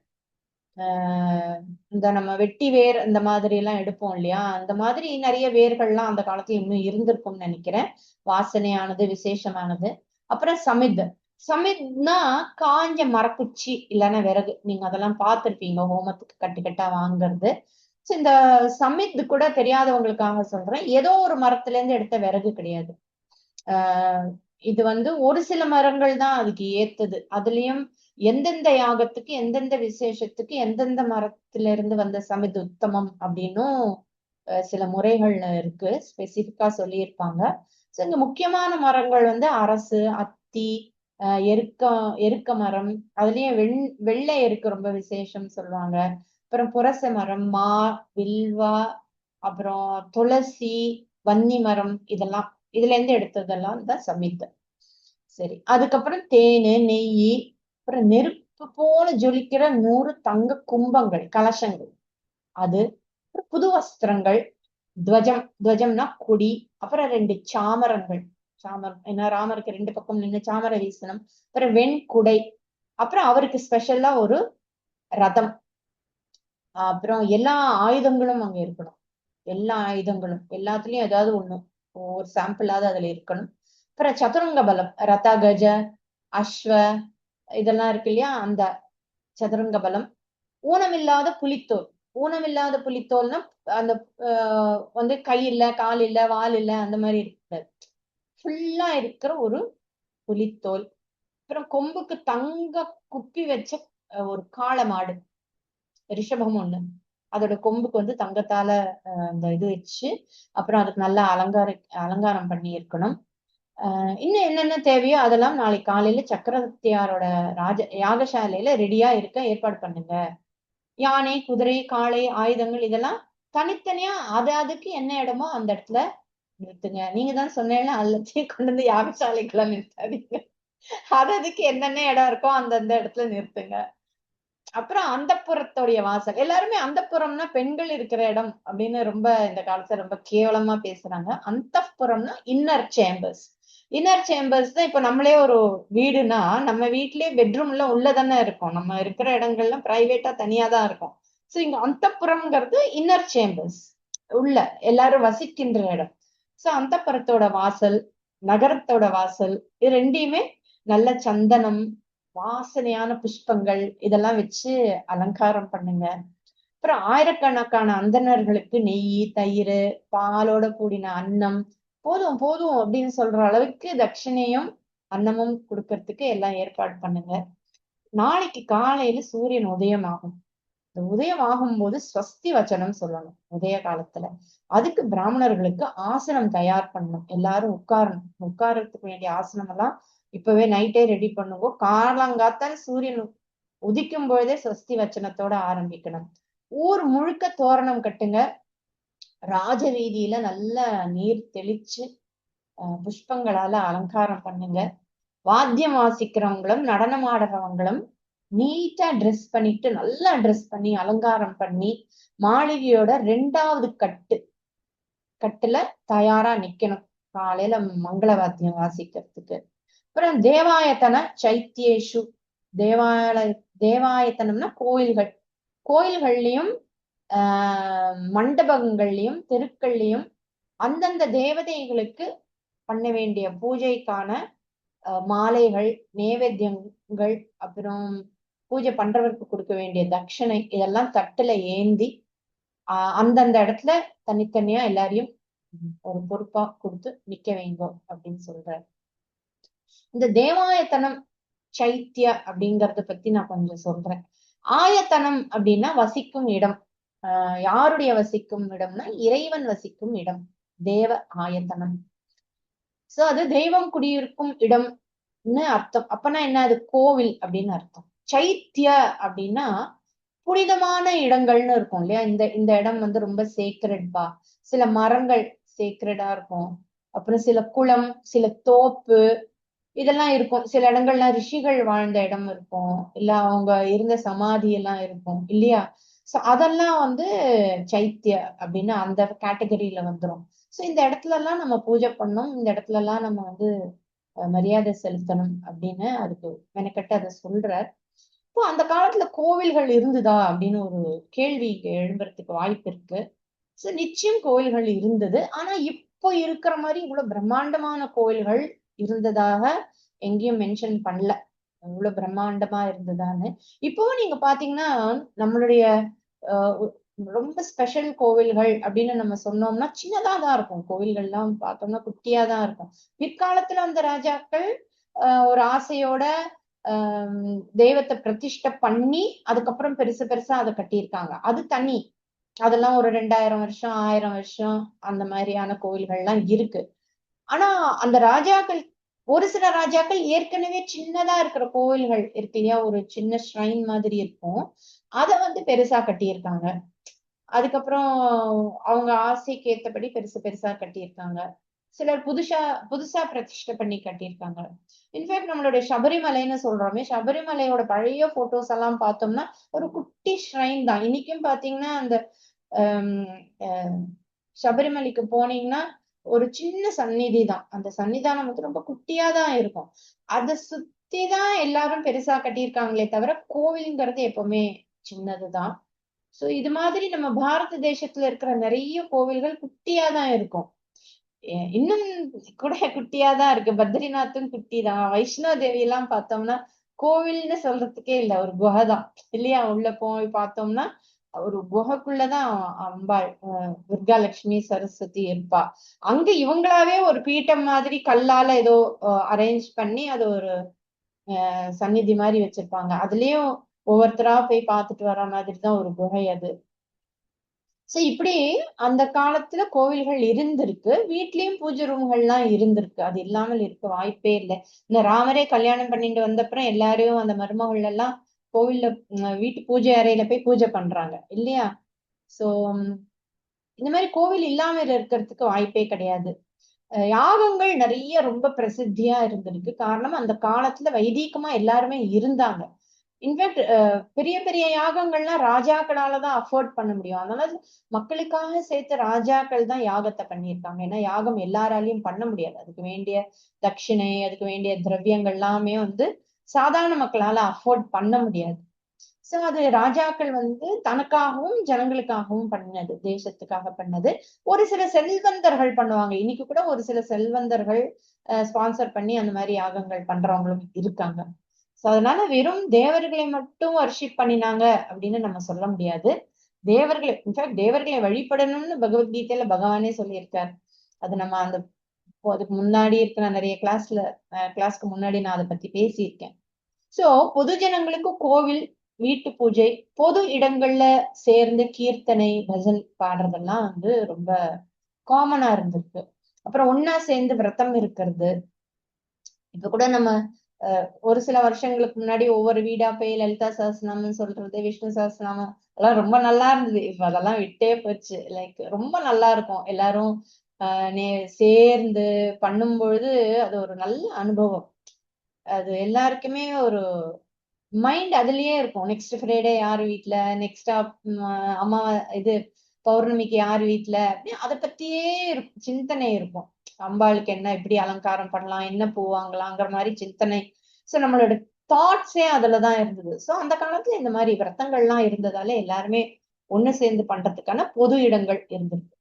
இந்த நம்ம வெட்டி வேர் இந்த மாதிரி எல்லாம் எடுப்போம் இல்லையா, அந்த மாதிரி நிறைய வேர்கள்லாம் அந்த காலத்துல இன்னும் இருந்திருக்கும்னு நினைக்கிறேன், வாசனையானது, விசேஷமானது. அப்புறம் சமித், சமித்னா காஞ்ச மரக்குச்சி இல்லைன்னா விறகு, நீங்க அதெல்லாம் பார்த்திருப்பீங்க ஹோமத்துக்கு கட்டுக்கட்டா வாங்குறது. இந்த சமித் கூட தெரியாதவங்களுக்காக சொல்றேன், ஏதோ ஒரு மரத்துல இருந்து எடுத்த விறகு கிடையாது. இது வந்து ஒரு சில மரங்கள் தான் அதுக்கு ஏத்தது. அதுலயும் எந்தெந்த யாகத்துக்கு, எந்தெந்த விசேஷத்துக்கு எந்தெந்த மரத்துல இருந்து வந்த சமித் உத்தமம் அப்படின்னும் சில முறைகள்ல இருக்கு, ஸ்பெசிபிக்கா சொல்லியிருப்பாங்க. சோ இங்க முக்கியமான மரங்கள் வந்து அரசு, அத்தி, எருக்க மரம், அதுலயும் வெள்ளை எருக்கு ரொம்ப விசேஷம் சொல்லுவாங்க. அப்புறம் புரச மரம், மா, வில்வா, அப்புறம் துளசி, வன்னி மரம், இதெல்லாம் இதுல இருந்து எடுத்ததெல்லாம் தான் சமித்து. சரி, அதுக்கப்புறம் தேனு, நெய், அப்புறம் நெருப்பு போல ஜொலிக்கிற 100 தங்க கும்பங்கள், கலசங்கள், அது புது வஸ்திரங்கள், துவஜம்னா கொடி, அப்புறம் 2 சாமரங்கள், சாமரம் ஏன்னா ராமருக்கு 2 பக்கம் நின்று சாமர வீசனம், அப்புறம் வெண்குடை, அப்புறம் அவருக்கு ஸ்பெஷலா ஒரு ரதம், அப்புறம் எல்லா ஆயுதங்களும் அங்க இருக்கணும். எல்லா ஆயுதங்களும் எல்லாத்துலயும் ஏதாவது ஒண்ணு ஒரு சாம்பிளாவது அதுல இருக்கணும். அப்புறம் சதுரங்க பலம், ரத கஜ அஸ்வ இதெல்லாம் இருக்கு இல்லையா, அந்த சதுரங்க பலம். ஊனமில்லாத புலித்தோல். ஊனமில்லாத புலித்தோல்னா அந்த வந்து கை இல்ல, கால் இல்ல, வால் இல்ல, அந்த மாதிரி இருக்காது, ஃபுல்லா இருக்கிற ஒரு புலித்தோல். அப்புறம் கொம்புக்கு தங்க குப்பி வச்ச ஒரு காளை மாடு, ரிஷபம் ஒண்ணு, அதோட கொம்புக்கு வந்து தங்கத்தால அந்த இது வச்சு, அப்புறம் அதுக்கு நல்லா அலங்காரம் பண்ணி இருக்கணும். இன்னும் என்னென்ன தேவையோ அதெல்லாம் நாளைக்கு காலையில சக்கரவர்த்தியாரோட யாகசாலையில ரெடியா இருக்க ஏற்பாடு பண்ணுங்க. யானை, குதிரை, காளை, ஆயுதங்கள் இதெல்லாம் தனித்தனியா அதுக்கு என்ன இடமோ அந்த இடத்துல நிறுத்துங்க. நீங்க தான் சொன்னேன்னா எல்லாத்தையும் கொண்டு வந்து யாகசாலைக்குள்ள நிறுத்தாதீங்க. அதுக்கு என்னென்ன இடம் இருக்கோ அந்தந்த இடத்துல நிறுத்துங்க. அப்புறம் அந்தப்புறத்துடைய வாசல், எல்லாருமே அந்தப்புறம்னா பெண்கள் இருக்கிற இடம் அப்படின்னு ரொம்ப இந்த காலத்துல ரொம்ப கேவலமா பேசுறாங்க. அந்தப்புறம்னா இன்னர் சேம்பர்ஸ். இன்னர் சேம்பர்ஸ் தான் இப்ப நம்மளே ஒரு வீடுனா நம்ம வீட்லயே பெட்ரூம்ல உள்ளதானே இருக்கும், நம்ம இருக்கிற இடங்கள்லாம் பிரைவேட்டா தனியா தான் இருக்கும். சோ இங்க அந்தப்புறம்ங்கிறது இன்னர் சேம்பர்ஸ், உள்ள எல்லாரும் வசிக்கின்ற இடம். சோ அந்தப்புறத்தோட வாசல், நகரத்தோட வாசல், இது ரெண்டையுமே நல்ல சந்தனம், வாசனையான புஷ்பங்கள் இதெல்லாம் வச்சு அலங்காரம் பண்ணுங்க. அப்புறம் ஆயிரக்கணக்கான அந்தணர்களுக்கு நெய், தயிர், பாலோட கூடின அன்னம், போதும் போதும் அப்படின்னு சொல்ற அளவுக்கு தட்சிணையும் அன்னமும் கொடுக்கறதுக்கு எல்லாம் ஏற்பாடு பண்ணுங்க. நாளைக்கு காலையில சூரியன் உதயம் ஆகும். இந்த உதயம் ஆகும்போது ஸ்வஸ்தி வச்சனம் சொல்லணும் உதய காலத்துல. அதுக்கு பிராமணர்களுக்கு ஆசனம் தயார் பண்ணணும், எல்லாரும் உட்காரணும். உட்கார்றதுக்கு வேண்டிய ஆசனம் எல்லாம் இப்பவே நைட்டே ரெடி பண்ணுங்க. காலங்காத்தால சூரியன் உதிக்கும் பொழுதே ஸ்வஸ்தி வச்சனத்தோட ஆரம்பிக்கணும். ஊர் முழுக்க தோரணம் கட்டுங்க. ராஜ வீதியில நல்ல நீர் தெளிச்சு புஷ்பங்களால அலங்காரம் பண்ணுங்க. வாத்தியம் வாசிக்கிறவங்களும் நடனம் ஆடுறவங்களும் நீட்டா ட்ரெஸ் பண்ணிட்டு, நல்லா ட்ரெஸ் பண்ணி அலங்காரம் பண்ணி மாளிகையோட 2வது கட்டுல தயாரா நிக்கணும் காலையில மங்கள வாத்தியம் வாசிக்கிறதுக்கு. அப்புறம் தேவாயத்தன சைத்தியேஷு, தேவாயத்தனம்னா கோயில்கள், கோயில்கள்லயும் மண்டபங்கள்லயும் தெருக்கள்லயும் அந்தந்த தேவதைகளுக்கு பண்ண வேண்டிய பூஜைக்கான மாலைகள், நேவேத்தியங்கள், அப்புறம் பூஜை பண்றவருக்கு கொடுக்க வேண்டிய தட்சணை இதெல்லாம் தட்டுல ஏந்தி அந்தந்த இடத்துல தனித்தனியா எல்லாரையும் ஒரு பொறுப்பா கொடுத்து நிக்க வைங்க அப்படின்னு சொல்றாரு. இந்த தேவாயத்தனம் சைத்திய அப்படிங்கறத பத்தி நான் கொஞ்சம் சொல்றேன். ஆயத்தனம் அப்படின்னா வசிக்கும் இடம். யாருடைய வசிக்கும் இடம்னா இறைவன் வசிக்கும் இடம், தேவ ஆயத்தனம். சோ அது தெய்வம் குடியிருக்கும் இடம்னு அர்த்தம். அப்பனா என்ன, அது கோவில் அப்படின்னு அர்த்தம். சைத்திய அப்படின்னா புனிதமான இடங்கள்னு இருக்கும் இல்லையா, இந்த இடம் வந்து ரொம்ப சேக்ரெட்பா. சில மரங்கள் சேக்ரெடா இருக்கும், அப்புறம் சில குளம், சில தோப்பு இதெல்லாம் இருக்கும். சில இடங்கள்லாம் ரிஷிகள் வாழ்ந்த இடம் இருக்கும், இல்ல அவங்க இருந்த சமாதி எல்லாம் இருக்கும் இல்லையா. சோ அதெல்லாம் வந்து சைத்திய அப்படின்னு அந்த கேட்டகரியில வந்துரும். சோ இந்த இடத்துல எல்லாம் நம்ம பூஜை பண்ணணும், இந்த இடத்துல எல்லாம் நம்ம வந்து மரியாதை செலுத்தணும் அப்படின்னு அதுக்கு மெனக்கட்டு அதை சொல்றார். இப்போ அந்த காலத்துல கோவில்கள் இருந்ததா அப்படின்னு ஒரு கேள்வி எழும்புறதுக்கு வாய்ப்பு இருக்கு. சோ நிச்சயம் கோவில்கள் இருந்தது. ஆனா இப்போ இருக்கிற மாதிரி இவ்வளவு பிரம்மாண்டமான கோவில்கள் இருந்ததாக எங்கேயும் மென்ஷன் பண்ணல, இவ்வளவு பிரம்மாண்டமா இருந்ததான்னு. இப்பவும் நீங்க பாத்தீங்கன்னா நம்மளுடைய ரொம்ப ஸ்பெஷல் கோவில்கள் அப்படின்னு நம்ம சொன்னோம்னா சின்னதா தான் இருக்கும். கோவில்கள் எல்லாம் பார்த்தோம்னா குட்டியா தான் இருக்கும். பிற்காலத்துல அந்த ராஜாக்கள் ஒரு ஆசையோட தெய்வத்தை பிரதிஷ்டை பண்ணி அதுக்கப்புறம் பெருசு பெருசா அதை கட்டியிருக்காங்க, அது தனி. அதெல்லாம் ஒரு 2000 வருஷம் 1000 வருஷம் அந்த மாதிரியான கோவில்கள்லாம் இருக்கு. ஆனா அந்த ராஜாக்கள், ஒரு சில ராஜாக்கள் ஏற்கனவே சின்னதா இருக்கிற கோவில்கள் இருக்கு இல்லையா, ஒரு சின்ன ஷ்ரைன் மாதிரி இருக்கும், அதை வந்து பெருசா கட்டியிருக்காங்க. அதுக்கப்புறம் அவங்க ஆசைக்கு ஏத்தபடி பெருசு பெருசா கட்டியிருக்காங்க. சிலர் புதுசா புதுசா பிரதிஷ்டை பண்ணி கட்டியிருக்காங்க. இன்ஃபேக்ட் நம்மளுடைய சபரிமலைன்னு சொல்றோமே, சபரிமலையோட பழைய போட்டோஸ் எல்லாம் பார்த்தோம்னா ஒரு குட்டி ஷ்ரைன் தான். இன்னைக்கும் பாத்தீங்கன்னா அந்த சபரிமலைக்கு போனீங்கன்னா ஒரு சின்ன சந்நிதி தான். அந்த சன்னிதானம் வந்து ரொம்ப குட்டியா தான் இருக்கும். அதை சுத்திதான் எல்லாரும் பெருசா கட்டியிருக்காங்களே தவிர கோவில்ங்கிறது எப்பவுமே சின்னதுதான். சோ இது மாதிரி நம்ம பாரத தேசத்துல இருக்கிற நிறைய கோவில்கள் குட்டியா தான் இருக்கும். இன்னும் கூட குட்டியா தான் இருக்கு. பத்ரிநாத்தும் குட்டி தான். வைஷ்ணவ தேவி எல்லாம் பார்த்தோம்னா கோவில்னு சொல்றதுக்கே இல்ல, ஒரு குகை தான் இல்லையா? உள்ள போய் பார்த்தோம்னா ஒரு குகைக்குள்ளதான் அம்பாள் துர்கா லட்சுமி சரஸ்வதி இருப்பா. அங்க இவங்களாவே ஒரு பீட்டம் மாதிரி கல்லால ஏதோ அரேஞ்ச் பண்ணி அது ஒரு சந்நிதி மாதிரி வச்சிருப்பாங்க. அதுலயும் ஒவ்வொருத்தரா போய் பார்த்துட்டு வர மாதிரி தான் ஒரு குகை அது. சோ இப்படி அந்த காலத்துல கோவில்கள் இருந்திருக்கு. வீட்லயும் பூஜை ரூம்கள்லாம் இருந்திருக்கு. அது இல்லாமல் இருக்க வாய்ப்பே இல்லை. இந்த ராமரே கல்யாணம் பண்ணிட்டு வந்தப்புறம் எல்லாரும் அந்த மருமகள் எல்லாம் கோவில்ல வீட்டு பூஜை அறையில போய் பூஜை பண்றாங்க இல்லையா? சோ இந்த மாதிரி கோவில் இல்லாம இருக்கிறதுக்கு வாய்ப்பே கிடையாது. யாகங்கள் நிறைய ரொம்ப பிரசித்தியா இருந்திருக்கு. காரணம் அந்த காலத்துல வைதீகமா எல்லாருமே இருந்தாங்க. இன்ஃபேக்ட் பெரிய பெரிய யாகங்கள்லாம் ராஜாக்களாலதான் அஃபோர்ட் பண்ண முடியும். அதனால மக்களுக்காக சேர்த்த ராஜாக்கள் தான் யாகத்தை பண்ணியிருக்காங்க. ஏன்னா யாகம் எல்லாராலையும் பண்ண முடியாது. அதுக்கு வேண்டிய தட்சிணை, அதுக்கு வேண்டிய திரவியங்கள் எல்லாமே வந்து சாதாரண மக்களால அஃபோர்ட் பண்ண முடியாது. சோ அது ராஜாக்கள் வந்து தனக்காகவும் ஜனங்களுக்காகவும் பண்ணது, தேசத்துக்காக பண்ணது. ஒரு சில செல்வந்தர்கள் பண்ணுவாங்க. இன்னைக்கு கூட ஒரு சில செல்வந்தர்கள் ஸ்பான்சர் பண்ணி அந்த மாதிரி யாகங்கள் பண்றவங்களும் இருக்காங்க. சோ அதனால வெறும் தேவர்களை மட்டும் வர்ஷிப் பண்ணினாங்க அப்படின்னு நம்ம சொல்ல முடியாது. தேவர்களை இன்ஃபேக்ட் தேவர்களை வழிபடணும்னு பகவத்கீதையில பகவானே சொல்லியிருக்காரு. அது நம்ம அந்த அதுக்கு முன்னாடி இருக்கிற நிறைய கிளாஸ்க்கு முன்னாடி நான் அதை பத்தி பேசியிருக்கேன். சோ பொது ஜனங்களுக்கு கோவில், வீட்டு பூஜை, பொது இடங்கள்ல சேர்ந்து கீர்த்தனை, பஜன் பாடுறதெல்லாம் வந்து ரொம்ப காமனா இருந்திருக்கு. அப்புறம் ஒன்னா சேர்ந்து விரதம் இருக்கிறது. இப்ப கூட நம்ம ஒரு சில வருஷங்களுக்கு முன்னாடி ஒவ்வொரு வீடா போய் லலிதா சஹஸ்ரநாமம் சொல்றது, விஷ்ணு சஹஸ்ரநாமம் அதெல்லாம் ரொம்ப நல்லா இருந்தது. இப்ப அதெல்லாம் விட்டே போச்சு. லைக் ரொம்ப நல்லா இருக்கும். எல்லாரும் சேர்ந்து பண்ணும் பொழுது அது ஒரு நல்ல அனுபவம். அது எல்லாருக்குமே ஒரு மைண்ட் அதுலயே இருக்கும். நெக்ஸ்ட் ஃப்ரைடே யார் வீட்டுல, நெக்ஸ்ட் அம்மா இது பௌர்ணமிக்கு யார் வீட்டுல, அப்படி அதை பத்தியே சிந்தனை இருக்கும். அம்பாளுக்கு என்ன எப்படி அலங்காரம் பண்ணலாம், என்ன பூ வாங்கலாங்கிற மாதிரி சிந்தனை. சோ நம்மளோட தாட்ஸே அதுலதான் இருந்தது. சோ அந்த காலத்துல இந்த மாதிரி விரதங்கள்லாம் இருந்ததால எல்லாருமே ஒண்ணு சேர்ந்து பண்றதுக்கான பொது இடங்கள் இருந்திருக்கு.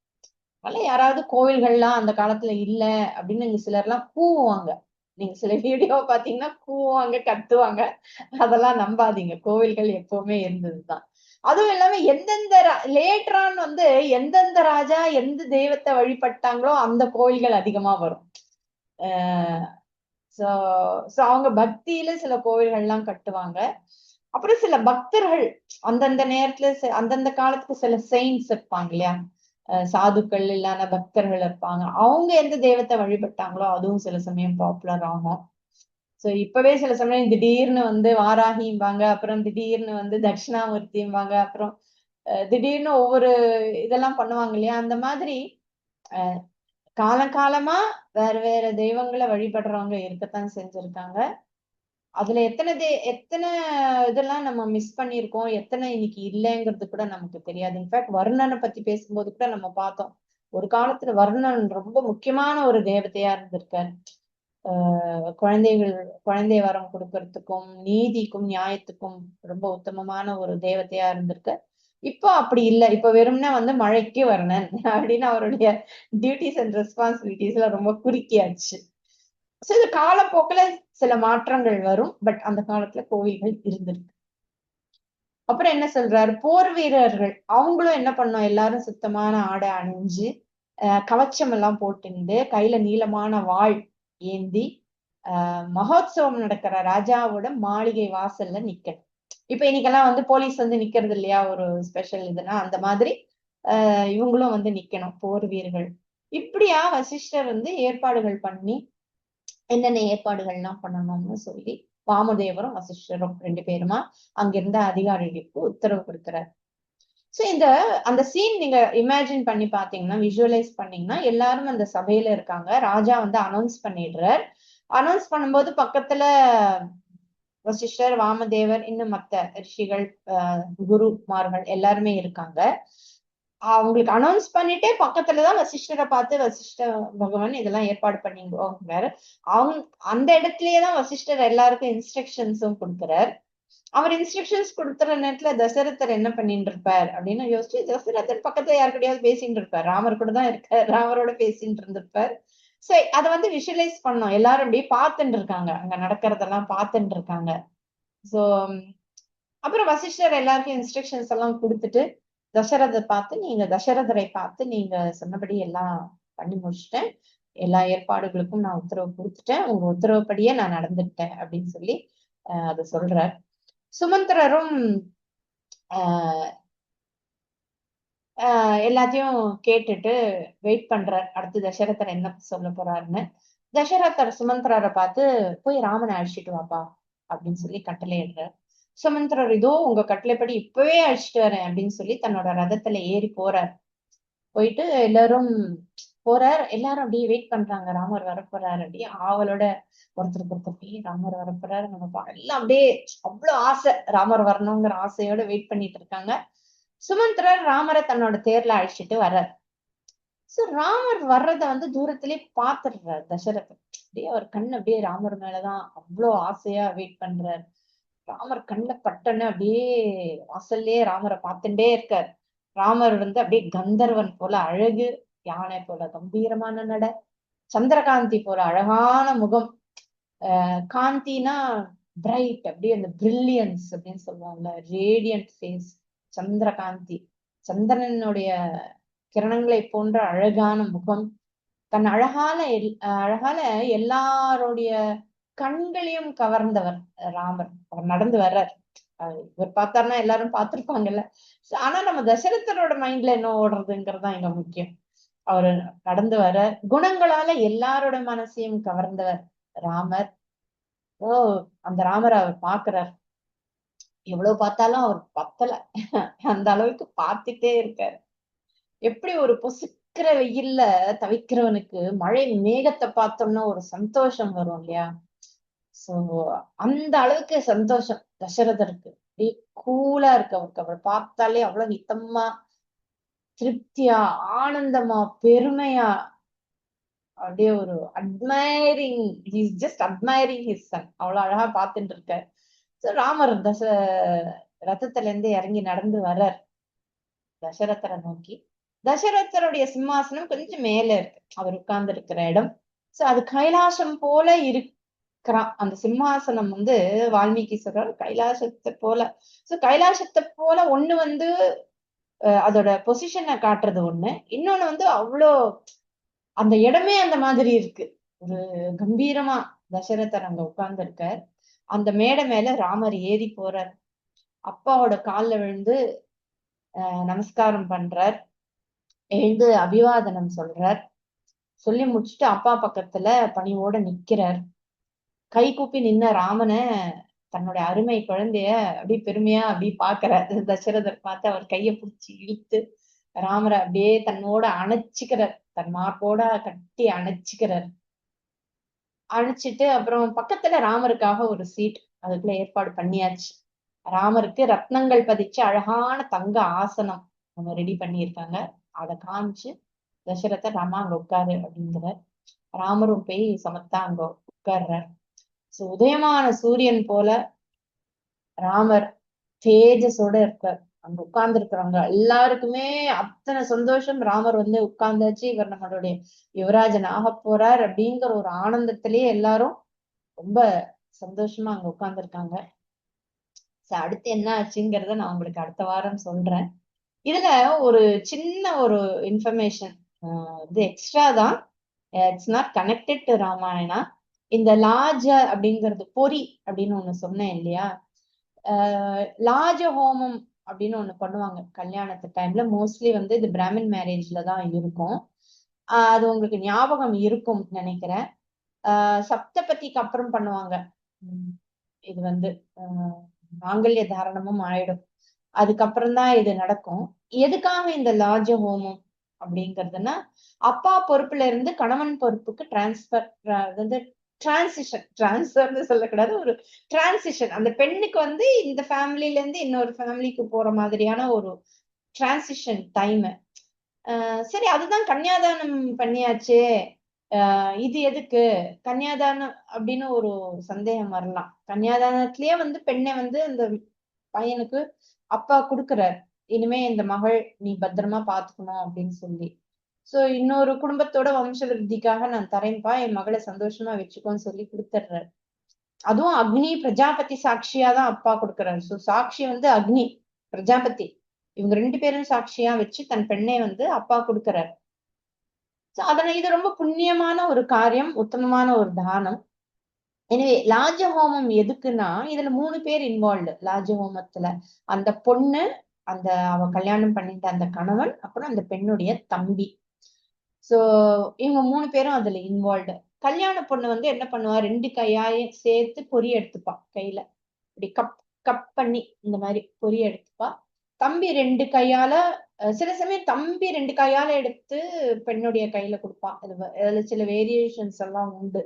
அதனால யாராவது கோவில்கள்லாம் அந்த காலத்துல இல்ல அப்படின்னு இங்க சிலர் எல்லாம் கூவுவாங்க. நீங்க சில வீடியோ பாத்தீங்கன்னா கூவுவாங்க, கத்துவாங்க. அதெல்லாம் நம்பாதீங்க. கோவில்கள் எப்பவுமே இருந்ததுதான். அதுவும் இல்லாம எந்தெந்த லேட்டரான் வந்து எந்தெந்த ராஜா எந்த தெய்வத்தை வழிபட்டாங்களோ அந்த கோவில்கள் அதிகமா வரும். சோ சோ அவங்க பக்தியில சில கோவில்கள் எல்லாம் கட்டுவாங்க. அப்புறம் சில பக்தர்கள் அந்தந்த நேரத்துல அந்தந்த காலத்துக்கு சில செயின்ஸ் இருப்பாங்க இல்லையா? சாதுக்கள் இல்லாத பக்தர்கள் இருப்பாங்க. அவங்க எந்த தெய்வத்தை வழிபட்டாங்களோ அதுவும் சில சமயம் பாப்புலர் ஆகும். சோ இப்பவே சில சமயம் திடீர்னு வந்து வாராகிம்பாங்க, அப்புறம் திடீர்னு வந்து தட்சிணாமூர்த்திம்பாங்க, அப்புறம் திடீர்னு ஒவ்வொரு இதெல்லாம் பண்ணுவாங்க இல்லையா? அந்த மாதிரி காலகாலமா வேற வேற தெய்வங்களை வழிபடுறவங்க இருக்கத்தான் செஞ்சிருக்காங்க. அதுல எத்தனை இதெல்லாம் நம்ம மிஸ் பண்ணிருக்கோம், எத்தனை இன்னைக்கு இல்லைங்கிறது கூட நமக்கு தெரியாது. இன்ஃபேக்ட் வருணனை பத்தி பேசும்போது கூட நம்ம பார்த்தோம். ஒரு காலத்துல வருணன் ரொம்ப முக்கியமான ஒரு தேவதையா இருந்திருக்காரு. குழந்தை வரம் கொடுக்கறதுக்கும் நீதிக்கும் நியாயத்துக்கும் ரொம்ப உத்தமமான ஒரு தேவதையா இருந்திருக்க. இப்போ அப்படி இல்லை. இப்ப வெறும்னா வந்து மழைக்கு வர்ணன் அப்படின்னு அவருடைய டியூட்டிஸ் அண்ட் ரெஸ்பான்சிபிலிட்டிஸ்ல ரொம்ப குறுக்கியாச்சு. இது காலப்போக்குல சில மாற்றங்கள் வரும். பட் அந்த காலத்துல கோவில்கள் இருந்திருக்கு. அப்புறம் என்ன சொல்றாரு, போர் வீரர்கள் அவங்களும் என்ன பண்ணோம், எல்லாரும் சுத்தமான ஆடை அணிஞ்சு கவச்சம் எல்லாம் போட்டுண்டு கையில நீளமான வாள் ஏந்தி மகோத்சவம் நடக்கிற ராஜாவோட மாளிகை வாசல்ல நிக்கணும். இப்ப இன்னைக்கெல்லாம் வந்து போலீஸ் வந்து நிக்கிறது இல்லையா, ஒரு ஸ்பெஷல் இதுனா அந்த மாதிரி இவங்களும் வந்து நிக்கணும், போர் வீரர்கள். இப்படியா வசிஷ்டர் வந்து ஏற்பாடுகள் பண்ணி என்னென்ன ஏற்பாடுகள்லாம் பண்ணணும்னு சொல்லி வாமதேவரும் வசிஷ்டரும் 2 பேருமா அங்கிருந்த அதிகாரிகளுக்கு உத்தரவு கொடுக்கிறார். சோ அந்த சீன் நீங்க இமேஜின் பண்ணி பாத்தீங்கன்னா, விஷுவலைஸ் பண்ணீங்கன்னா, எல்லாரும் அந்த சபையில இருக்காங்க. ராஜா வந்து அனௌன்ஸ் பண்ணிடுறார். அனௌன்ஸ் பண்ணும்போது பக்கத்துல வசிஷ்டர், வாமதேவர், இன்னும் மத்த ரிஷிகள், குருமார்கள் எல்லாருமே இருக்காங்க. அவங்களுக்கு அனௌன்ஸ் பண்ணிட்டே பக்கத்துலதான் வசிஷ்டரை பார்த்து வசிஷ்ட பகவான் இதெல்லாம் ஏற்பாடு பண்ணிங்கோங்கிறாரு. அவங்க அந்த இடத்துலயேதான் வசிஷ்டர் எல்லாருக்கும் இன்ஸ்ட்ரக்ஷன்ஸும் கொடுக்கிறார். அவர் இன்ஸ்ட்ரக்ஷன்ஸ் கொடுத்துற நேரத்துல தசரதர் என்ன பண்ணிட்டு இருப்பார் அப்படின்னு யோசிச்சு, தசரதர் பக்கத்துல யாருக்கிட்டையாவது பேசிட்டு இருப்பார். ராமர் கூட தான் இருக்கார், ராமரோட பேசிட்டு இருந்திருப்பார். சோ அதை வந்து விஷுவலைஸ் பண்ணோம். எல்லாரும் அப்படியே பார்த்துட்டு இருக்காங்க, அங்க நடக்கிறதெல்லாம் பார்த்துட்டு இருக்காங்க. சோ அப்புறம் வசிஷ்டர் எல்லாருக்கும் இன்ஸ்ட்ரக்ஷன்ஸ் எல்லாம் கொடுத்துட்டு தசரதரை பார்த்து நீங்க சொன்னபடி எல்லாம் பண்ணி முடிச்சுட்டேன், எல்லா ஏற்பாடுகளுக்கும் நான் உத்தரவு கொடுத்துட்டேன், உங்க உத்தரவுப்படியே நான் நடந்துட்டேன் அப்படின்னு சொல்லி அதை சொல்றார். சுமந்திரரும் எல்லாத்தையும் கேட்டுட்டு வெயிட் பண்றார், அடுத்து தசரதர் என்ன சொல்ல போறாருன்னு. தசரதர் சுமந்திரரை பார்த்து போய் ராமனை அழைச்சிட்டு வாப்பா அப்படின்னு சொல்லி கட்டளையிடுறார். சுமந்திரர் இதோ உங்க கட்டளைப்படி இப்பவே அழைச்சிட்டு வரேன் அப்படின்னு சொல்லி தன்னோட ரதத்துல ஏறி போறார். போயிட்டு எல்லாரும் போறார். எல்லாரும் அப்படியே வெயிட் பண்றாங்க, ராமர் வரப்போறாரு அப்படியே ஆவலோட ஒருத்தருக்கு ஒருத்தர் ராமர் வரப்போறாரு நம்ம எல்லாம் அப்படியே அவ்வளவு ஆசை, ராமர் வரணுங்கிற ஆசையோட வெயிட் பண்ணிட்டு இருக்காங்க. சுமந்திரர் ராமரை தன்னோட தேர்ல அழைச்சிட்டு வர்றார். சோ ராமர் வர்றத வந்து தூரத்திலே பாத்துடுறார் தசரதர். அப்படியே அவர் கண் அப்படியே ராமர் மேலதான் அவ்வளவு ஆசையா வெயிட் பண்றார். ராமர் கண்ணுல பட்டன்னு அப்படியே வாசல்லே ராமரை பார்த்துட்டே இருக்கார். ராமர் வந்து அப்படியே கந்தர்வன் போல அழகு, யானை போல கம்பீரமான நட, சந்திரகாந்தி போல அழகான முகம். காந்தினா பிரைட், அப்படியே அந்த பிரில்லியன்ஸ் அப்படின்னு சொல்லுவாங்கல்ல, ரேடியன்ட் ஃபேஸ், சந்திரகாந்தி, சந்திரனுடைய கிரணங்களை போன்ற அழகான முகம். தன் அழகால எல்லாருடைய கண்களையும் கவர்ந்தவர் ராமர். அவர் நடந்து வர்றார். இவர் பார்த்தாருன்னா எல்லாரும் பார்த்திருப்பாங்கல்ல. ஆனா நம்ம தசரதரோட மைண்ட்ல என்ன ஓடுறதுங்கிறதுதான் இங்க முக்கியம். அவரு நடந்து வர குணங்களால எல்லாரோட மனசையும் கவர்ந்தவர் ராமர். ஓ அந்த ராமரை அவர் பாக்குறார். எவ்வளவு பார்த்தாலும் அவர் பத்தல, அந்த அளவுக்கு பார்த்துட்டே இருக்காரு. எப்படி ஒரு பொசுக்கிற வெயில்ல தவிக்கிறவனுக்கு மழை மேகத்தை பார்த்தோம்னா ஒரு சந்தோஷம் வரும் இல்லையா? சோ அந்த அளவுக்கு சந்தோஷம் தசரதருக்கு. அப்படியே கூலா இருக்கு அவருக்கு. அவரை பார்த்தாலே அவ்வளவு நித்தமா, திருப்தியா, ஆனந்தமா, பெருமையா, அப்படியே ஒரு admiring, just admiring his son. அவ்வளவு அழகா பார்த்துட்டு இருக்காரு. ராமர் ரதத்துல இருந்து இறங்கி நடந்து வர்றார் தசரதரை நோக்கி. தசரதருடைய சிம்மாசனம் கொஞ்சம் மேல இருக்கு, அவர் உட்கார்ந்து இருக்கிற இடம். சோ அது கைலாசம் போல இருக்கிறான் அந்த சிம்மாசனம். வந்து வால்மீகி சொல்றாரு கைலாசத்தை போல. சோ கைலாசத்தை போல ஒண்ணு வந்து அதோட பொசிஷனை காட்டுறது ஒண்ணு, இன்னொன்னு வந்து அவ்வளோ அந்த இடமே அந்த மாதிரி இருக்கு. ஒரு கம்பீரமா தசரதர் அங்க உட்கார்ந்து இருக்கார். அந்த மேடை மேல ராமர் ஏறி போறார். அப்பாவோட கால்ல விழுந்து நமஸ்காரம் பண்றார். எழுந்து அபிவாதனம் சொல்றார். சொல்லி முடிச்சுட்டு அப்பா பக்கத்துல பணிவோட நிக்கிறார். கை கூப்பி நின்ன ராமனை, தன்னுடைய அருமை குழந்தைய அப்படியே பெருமையா அப்படியே பாக்குறாரு. தசரதர் பார்த்து அவர் கைய பிடிச்சி இழுத்து ராமரை அப்படியே தன்னோட அணைச்சுக்கிறார், தன் மார்போட கட்டி அணைச்சுக்கிறார். அழைச்சிட்டு அப்புறம் பக்கத்துல ராமருக்காக ஒரு சீட் அதுக்குள்ள ஏற்பாடு பண்ணியாச்சு. ராமருக்கு ரத்னங்கள் பதிச்சு அழகான தங்க ஆசனம் அவங்க ரெடி பண்ணியிருக்காங்க. அதை காமிச்சு தசரதர் ராமா அங்க உட்காரு அப்படிங்கிறார். ராமரும் போய் சமத்தா அங்க உட்கார்றார். உதயமான சூரியன் போல ராமர் தேஜஸோட இருக்கார். அங்க உட்கார்ந்து இருக்கிறவங்க எல்லாருக்குமே அத்தனை சந்தோஷம். ராமர் வந்து உட்கார்ந்தாச்சு, இவர் நம்மளுடைய யுவராஜன் ஆக போறார் அப்படிங்கிற ஒரு ஆனந்தத்திலேயே எல்லாரும் ரொம்ப சந்தோஷமா அங்க உட்கார்ந்துருக்காங்க. அடுத்து என்ன ஆச்சுங்கிறத நான் உங்களுக்கு அடுத்த வாரம் சொல்றேன். இதுல ஒரு சின்ன ஒரு இன்ஃபர்மேஷன் இது எக்ஸ்ட்ரா தான், it's not connected to Ramayana. இந்த லாஜ அப்படிங்கிறது பொறி அப்படின்னு ஒண்ணு சொன்னேன் இல்லையா? லாஜ ஹோமம் அப்படின்னு ஒண்ணு பண்ணுவாங்க கல்யாணத்து டைம்ல. மோஸ்ட்லி வந்து இது பிராமின் மேரேஜ்ல தான் இருக்கும். அது உங்களுக்கு ஞாபகம் இருக்கும் நினைக்கிறேன். சப்தபதிக்கு அப்புறம் பண்ணுவாங்க. இது வந்து மாங்கல்ய தாரணமும் ஆயிடும், அதுக்கப்புறம் தான் இது நடக்கும். எதுக்காக இந்த லாஜ ஹோமம் அப்படிங்கிறதுனா, அப்பா பொறுப்புல இருந்து கணவன் பொறுப்புக்கு டிரான்ஸ்பர், வந்து டிரான்ஸ்ஃபர்னு சொல்லக்கூடாது, ஒரு டிரான்சிஷன். அந்த பெண்ணுக்கு வந்து இந்த ஃபேமிலில இருந்து இன்னொரு ஃபேமிலிக்கு போற மாதிரியான ஒரு டிரான்சிஷன் டைம். சரி, அதுதான் கன்னியாதானம் பண்ணியாச்சே, இது எதுக்கு கன்னியாதானம் அப்படின்னு ஒரு சந்தேகம் வரலாம். கன்னியாதானத்திலேயே வந்து பெண்ணை வந்து அந்த பையனுக்கு அப்பா குடுக்குறாரு, இனிமே இந்த மகள் நீ பத்திரமா பாத்துக்கணும் அப்படின்னு சொல்லி. சோ இன்னொரு குடும்பத்தோட வம்ச விருத்திக்காக நான் தரேன்பா, என் மகளை சந்தோஷமா வச்சுக்கோன்னு சொல்லி கொடுத்துடுறாரு. அதுவும் அக்னி பிரஜாபதி சாட்சியா தான் அப்பா கொடுக்குறாரு. சோ சாட்சி வந்து அக்னி, பிரஜாபதி, இவங்க 2 பேரும் சாட்சியா வச்சு தன் பெண்ணை வந்து அப்பா கொடுக்குறாரு. அதனால இது ரொம்ப புண்ணியமான ஒரு காரியம், உத்தமமான ஒரு தானம். எனவே லாஜ ஹோமம் எதுக்குன்னா, இதுல 3 பேர் இன்வால்வ்டு லாஜ ஹோமத்துல. அந்த பொண்ணு, அந்த அவ கல்யாணம் பண்ணிட்ட அந்த கணவன், அப்புறம் அந்த பெண்ணுடைய தம்பி. சோ இவங்க 3 பேரும் அதுல இன்வால்வ்டு. கல்யாண பொண்ணு வந்து என்ன பண்ணுவா, 2 கையாயும் சேர்த்து பொறி எடுத்துப்பா கையில. இப்படி கப் கப் பண்ணி இந்த மாதிரி பொறி எடுத்துப்பா. தம்பி 2 கையால, சில சமயம் தம்பி 2 கையால எடுத்து பெண்ணுடைய கையில கொடுப்பா. அதுல சில வேரியேஷன்ஸ் எல்லாம் உண்டு.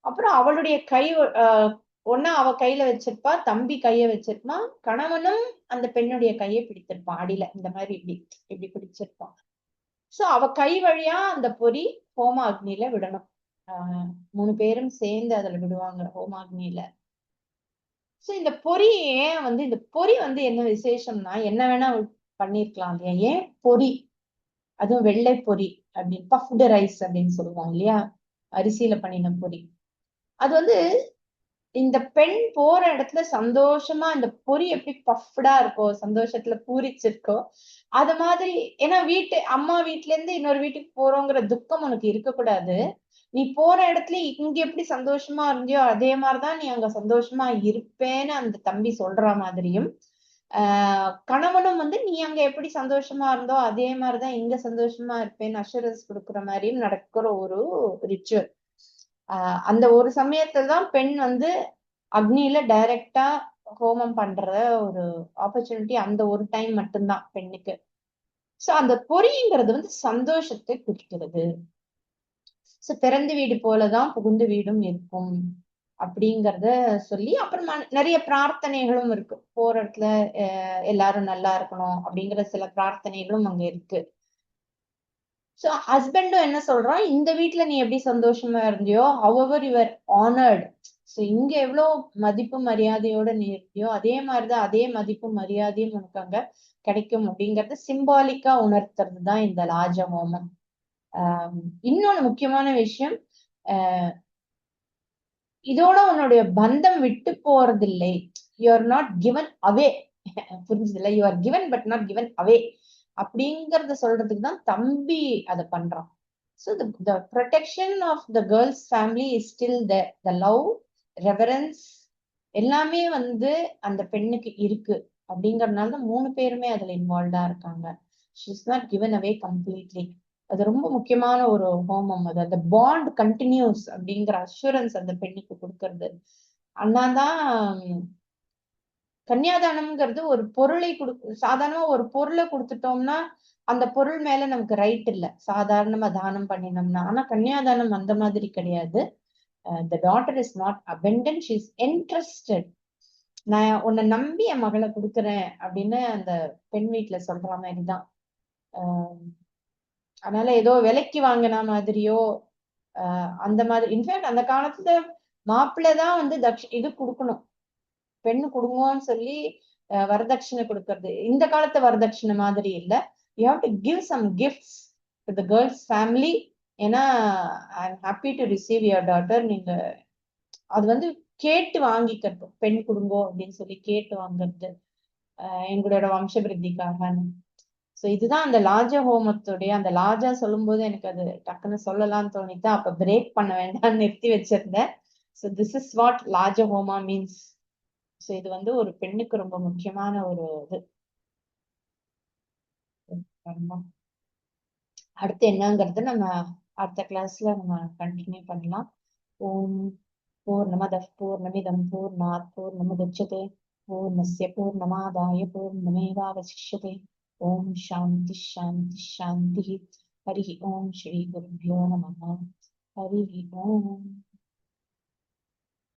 அப்புறம் அவளுடைய கை, ஒண்ணா அவ கையில வச்சிருப்பா, தம்பி கைய வச்சிருப்பான், கணவனும் அந்த பெண்ணுடைய கையை பிடித்திருப்பான் அடியில, இந்த மாதிரி இப்படி இப்படி பிடிச்சிருப்பான். சோ அவ கை வழியா அந்த பொறி ஹோம அக்னியில விடணும். 3 பேரும் சேர்ந்து அதுல விடுவாங்க ஹோம அக்னியில. சோ இந்த பொறி ஏன் வந்து, இந்த பொறி வந்து என்ன விசேஷம்னா, என்ன வேணா பண்ணிருக்கலாம் இல்லையா, ஏன் பொறி, அதுவும் வெள்ளை பொறி அப்படின்னு, பஃப்டு ரைஸ் அப்படின்னு சொல்லுவோம் இல்லையா, அரிசியில பண்ணின பொறி. அது வந்து இந்த பெண் போற இடத்துல சந்தோஷமா இந்த பொறி எப்படி பஃப்டா இருக்கோ, சந்தோஷத்துல பூரிச்சிருக்கோ, அது மாதிரி. ஏன்னா அம்மா வீட்டுல இருந்து இன்னொரு வீட்டுக்கு போறோங்கிற துக்கம் உனக்கு இருக்கக்கூடாது. நீ போற இடத்துல இங்க எப்படி சந்தோஷமா இருந்தியோ அதே மாதிரிதான் நீ அங்க சந்தோஷமா இருப்பேன்னு அந்த தம்பி சொல்ற மாதிரியும், கணவனும் வந்து நீ அங்க எப்படி சந்தோஷமா இருந்தோ அதே மாதிரிதான் இங்க சந்தோஷமா இருப்பேன்னு அஷூரன்ஸ் கொடுக்குற மாதிரியும் நடக்கிற ஒரு ரிச்சுவல். அந்த ஒரு சமயத்துல தான் பெண் வந்து அக்னியில டைரக்டா ஹோமம் பண்ற ஒரு ஆப்பர்ச்சுனிட்டி அந்த ஒரு டைம் மட்டும்தான் பெண்ணுக்கு. சோ அந்த பொறிங்கிறது வந்து சந்தோஷத்தை குறிக்கிறது. சோ பிறந்த வீடு போலதான் புகுந்த வீடும் இருக்கும் அப்படிங்கறத சொல்லி, அப்புறமா நிறைய பிரார்த்தனைகளும் இருக்கு. போற இடத்துல எல்லாரும் நல்லா இருக்கணும் அப்படிங்கிற சில பிரார்த்தனைகளும் அங்க இருக்கு. சோ ஹஸ்பண்டும் என்ன சொல்றான், இந்த வீட்டுல நீ எப்படி சந்தோஷமா இருந்தியோ, however you were honored, so இங்க எவ்வளவு மதிப்பு மரியாதையோட நீ இருக்கியோ அதே மாதிரிதான் அதே மதிப்பு மரியாதையும் உனக்கு அங்க கிடைக்கும் அப்படிங்கறது சிம்பாலிக்கா உணர்த்துறது தான் இந்த லாஜ ஹோமம். இன்னொன்னு முக்கியமான விஷயம், ஆஹ் இதோட உன்னுடைய பந்தம் விட்டு போறதில்லை. You are not given away. புரிஞ்சதில்லை, you are given but not given away அப்படிங்கறத சொல்றதுக்கு தான் தம்பி அதை பண்றான். So the protection of the girl's family is still there. The love, reverence எல்லாமே வந்து அந்த பெண்ணுக்கு இருக்கு அப்படிங்கறதுனால தான் 3 பேருமே அதுல இன்வால்வ்டா இருக்காங்க. She is not given away completely. அது ரொம்ப முக்கியமான ஒரு ஹோமம். அது அந்த பாண்ட் கண்டினியூஸ் அப்படிங்கிற அஷூரன்ஸ் அந்த பெண்ணுக்கு கொடுக்கறது. அண்ணாதான் கன்னியாதானம்ங்கிறது ஒரு பொருளை சாதாரணமா ஒரு பொருளை கொடுத்துட்டோம்னா அந்த பொருள் மேல நமக்கு ரைட் இல்ல, சாதாரணமா தானம் பண்ணினோம்னா. ஆனா கன்னியாதானம் அந்த மாதிரி கிடையாது. the daughter is not abandoned, she is entrusted. நான் உன்னை நம்பி என் மகளை கொடுக்குறேன் அப்படின்னு அந்த பெண் வீட்டுல சொல்ற மாதிரிதான். அதனால ஏதோ விலைக்கு வாங்கின மாதிரியோ அந்த மாதிரி. இன்ஃபேக்ட் அந்த காலத்துல மாப்பிள்ளைதான் வந்து இது கொடுக்கணும், பெண்ணு கொடுங்கன்னு சொல்லி வரதட்சணை கொடுக்கறது. இந்த காலத்து வரதட்சணை மாதிரி இல்ல. You have to give some gifts to the girls family. ஏன்னா I am happy to receive your daughter. நீங்க அது வந்து கேட்டு வாங்கிக்கிறது, பெண் கொடுங்கோ அப்படின்னு சொல்லி கேட்டு வாங்குறது எங்களோட வம்ச விருத்திக்காக. சோ இதுதான் அந்த லாஜா ஹோமத்துடைய, அந்த லாஜா சொல்லும் போது எனக்கு அது டக்குன்னு சொல்லலாம்னு தோணித்தான், அப்ப பிரேக் பண்ண வேண்டாம்னு நிறுத்தி வச்சிருந்தேன். So this is what laja homa means. So இது வந்து ஒரு பெண்ணுக்கு ரொம்ப முக்கியமான ஒரு இது. அடுத்து என்னங்கிறது நம்ம அடுத்த கிளாஸ்ல நம்ம கண்டினியூ பண்ணலாம். ஓம் பூர்ணமதః பூர்ணமிதம் பூர்ணாத் பூர்ணமுதச்யதே பூர்ணஸ்ய பூர்ணமாதாய பூர்ணமேவாவசிஷ்யதே. ஓம் சாந்தி சாந்தி சாந்தி. ஹரி ஓம் ஸ்ரீ குருப்யோ நமः. ஹரி ஓம்.